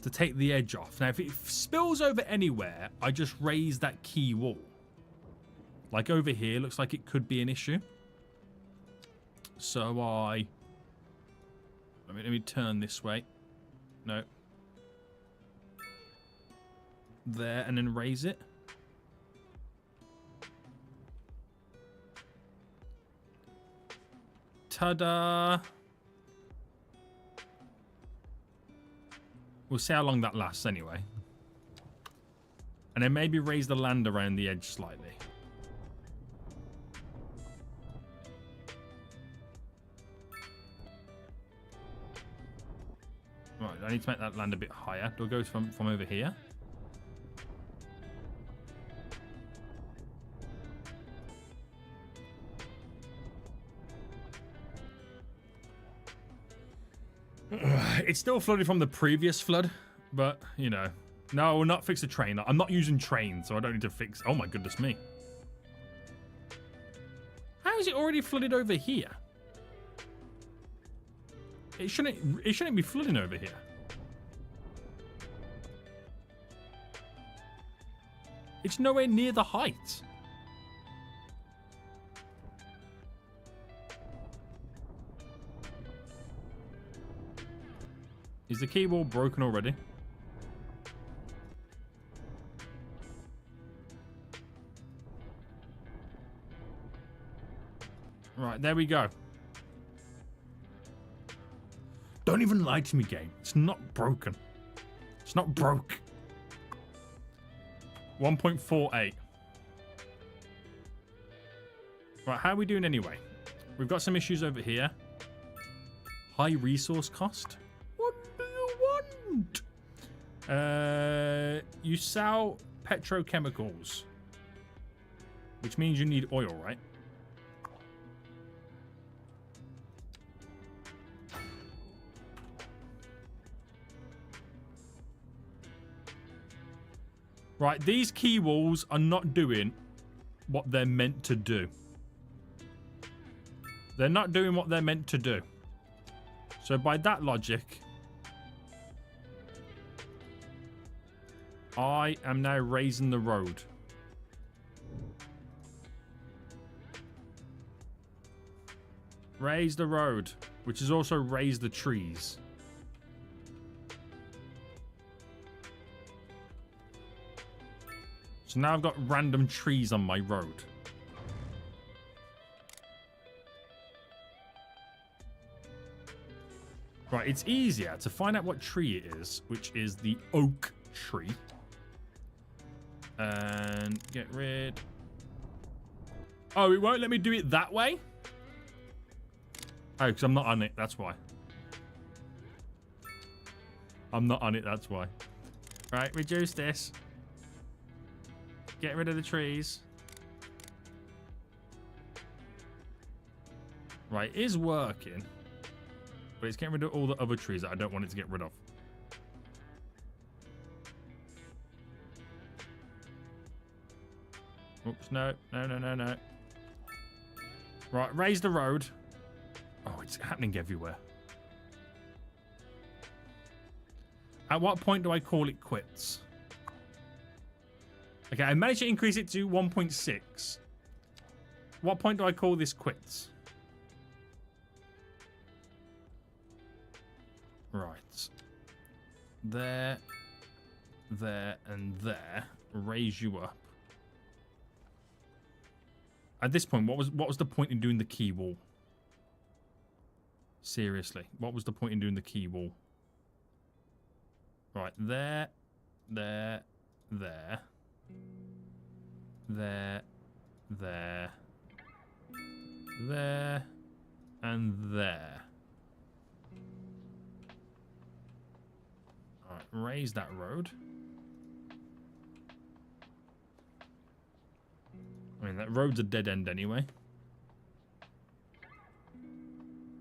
to take the edge off. Now, if it spills over anywhere, I just raise that key wall. Like over here, looks like it could be an issue. So let me turn this way. No. There, and then raise it. Ta-da! We'll see how long that lasts anyway. And then maybe raise the land around the edge slightly. Right, I need to make that land a bit higher. Do I go from over here? It's still flooded from the previous flood, but, you know. No, I will not fix the train. I'm not using trains, so I don't need to fix... Oh, my goodness me. How is it already flooded over here? It shouldn't be flooding over here. It's nowhere near the height. Is the key wall broken already? Right, there we go. Don't even lie to me, game. It's not broken. It's not broke. 1.48. Right, how are we doing anyway? We've got some issues over here. High resource cost. What do you want? You sell petrochemicals, which means you need oil, right? Right, these key walls are not doing what they're meant to do. They're not doing what they're meant to do. So by that logic, I am now raising the road. Raise the road, which is also raise the trees. So now I've got random trees on my road. Right, it's easier to find out what tree it is, which is the oak tree. And get rid... Oh, it won't let me do it that way? Oh, because I'm not on it, that's why. I'm not on it, that's why. Right, reduce this. Get rid of the trees. Right, it is working. But it's getting rid of all the other trees that I don't want it to get rid of. Oops, no. No. Right, raise the road. Oh, it's happening everywhere. At what point do I call it quits? Okay, I managed to increase it to 1.6. What point do I call this quits? Right. There, and there. Raise you up. At this point, what was the point in doing the key wall? Seriously, what was the point in doing the key wall? Right, there, and there. Alright, raise that road. I mean, that road's a dead end anyway.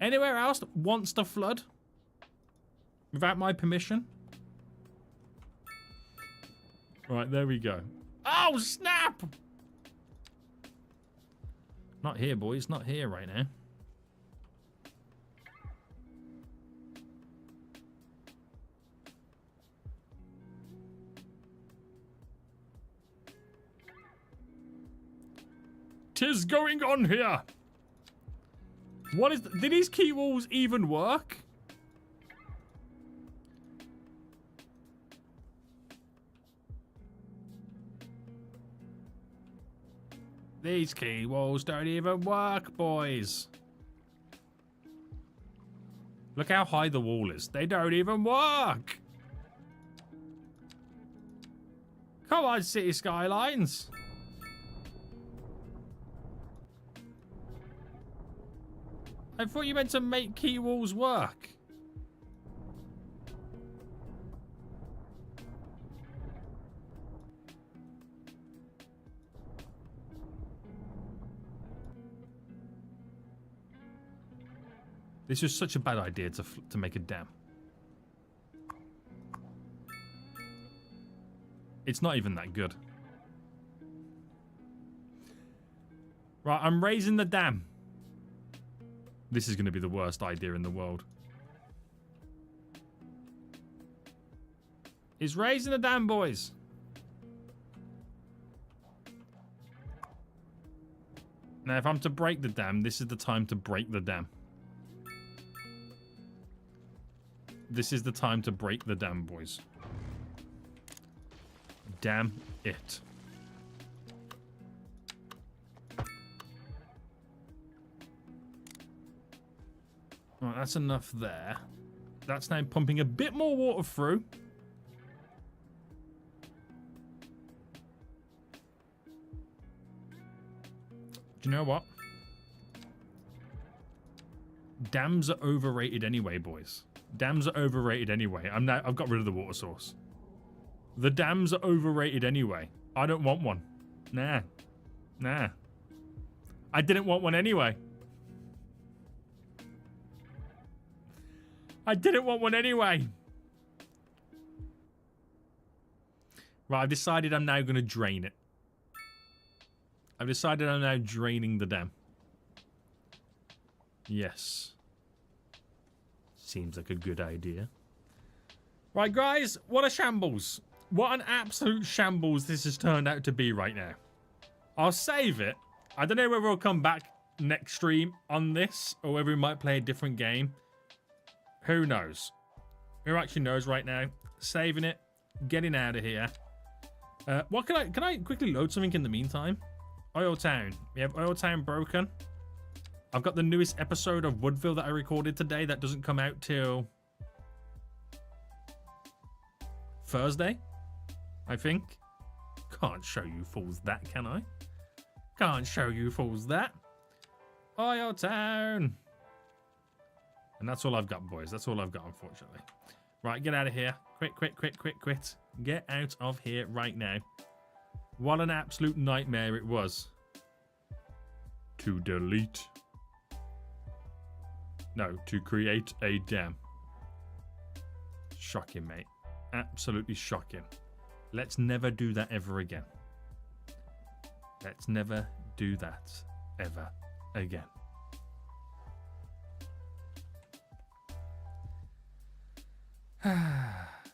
Anywhere else that wants to flood? Without my permission? Right, there we go. Oh, snap! Not here, boys. Not here right now. is going on here? What is... Did these key walls even work? These key walls don't even work, boys. Look how high the wall is. They don't even work. Come on, City Skylines. I thought you meant to make key walls work. This was such a bad idea to make a dam. It's not even that good. Right, I'm raising the dam. This is going to be the worst idea in the world. It's raising the dam, boys. Now, if I'm to break the dam, this is the time to break the dam. This is the time to break the dam, boys. Damn it. Right, that's enough there. That's now pumping a bit more water through. Do you know what? Dams are overrated anyway, boys. Dams are overrated anyway. I've got rid of the water source. The dams are overrated anyway. I don't want one. Nah. Nah. I didn't want one anyway. I didn't want one anyway. Right, I've decided I'm now going to drain it. I've decided I'm now draining the dam. Yes. Seems like a good idea. Right, guys, what a shambles. What an absolute shambles this has turned out to be right now. I'll save it. I don't know whether I'll come back next stream on this or whether we might play a different game. Who knows? Who actually knows right now? Saving it. Getting out of here. What can I quickly load something in the meantime? Oil Town. We have Oil Town broken. I've got the newest episode of Woodville that I recorded today that doesn't come out till Thursday, I think. Can't show you fools that, can I? Can't show you fools that. Oil Town. And that's all I've got, boys. That's all I've got, unfortunately. Right, get out of here. Quit. Get out of here right now. What an absolute nightmare it was. To delete. No, to create a dam. Shocking, mate. Absolutely shocking. Let's never do that ever again. Let's never do that ever again.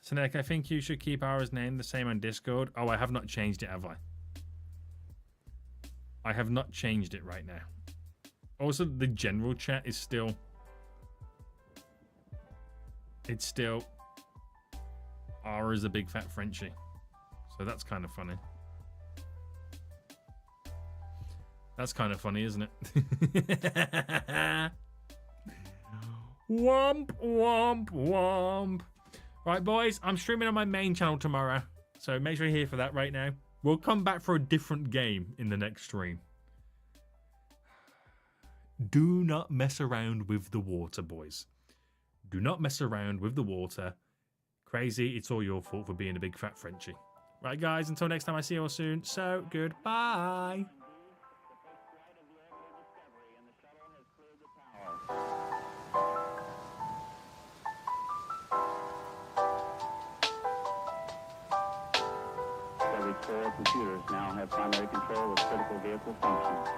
So, Nick, I think you should keep our name the same on Discord. Oh, I have not changed it, have I? I have not changed it right now. Also, the general chat is still... It's still... R is a big fat Frenchie. So that's kind of funny. That's kind of funny, isn't it? Womp, womp, womp. Right, boys, I'm streaming on my main channel tomorrow. So make sure you're here for that right now. We'll come back for a different game in the next stream. Do not mess around with the water, boys. Do not mess around with the water. Crazy, it's all your fault for being a big fat Frenchie. Right, guys, until next time, I see you all soon. So, goodbye. Every core computers now have primary control of critical vehicle functions.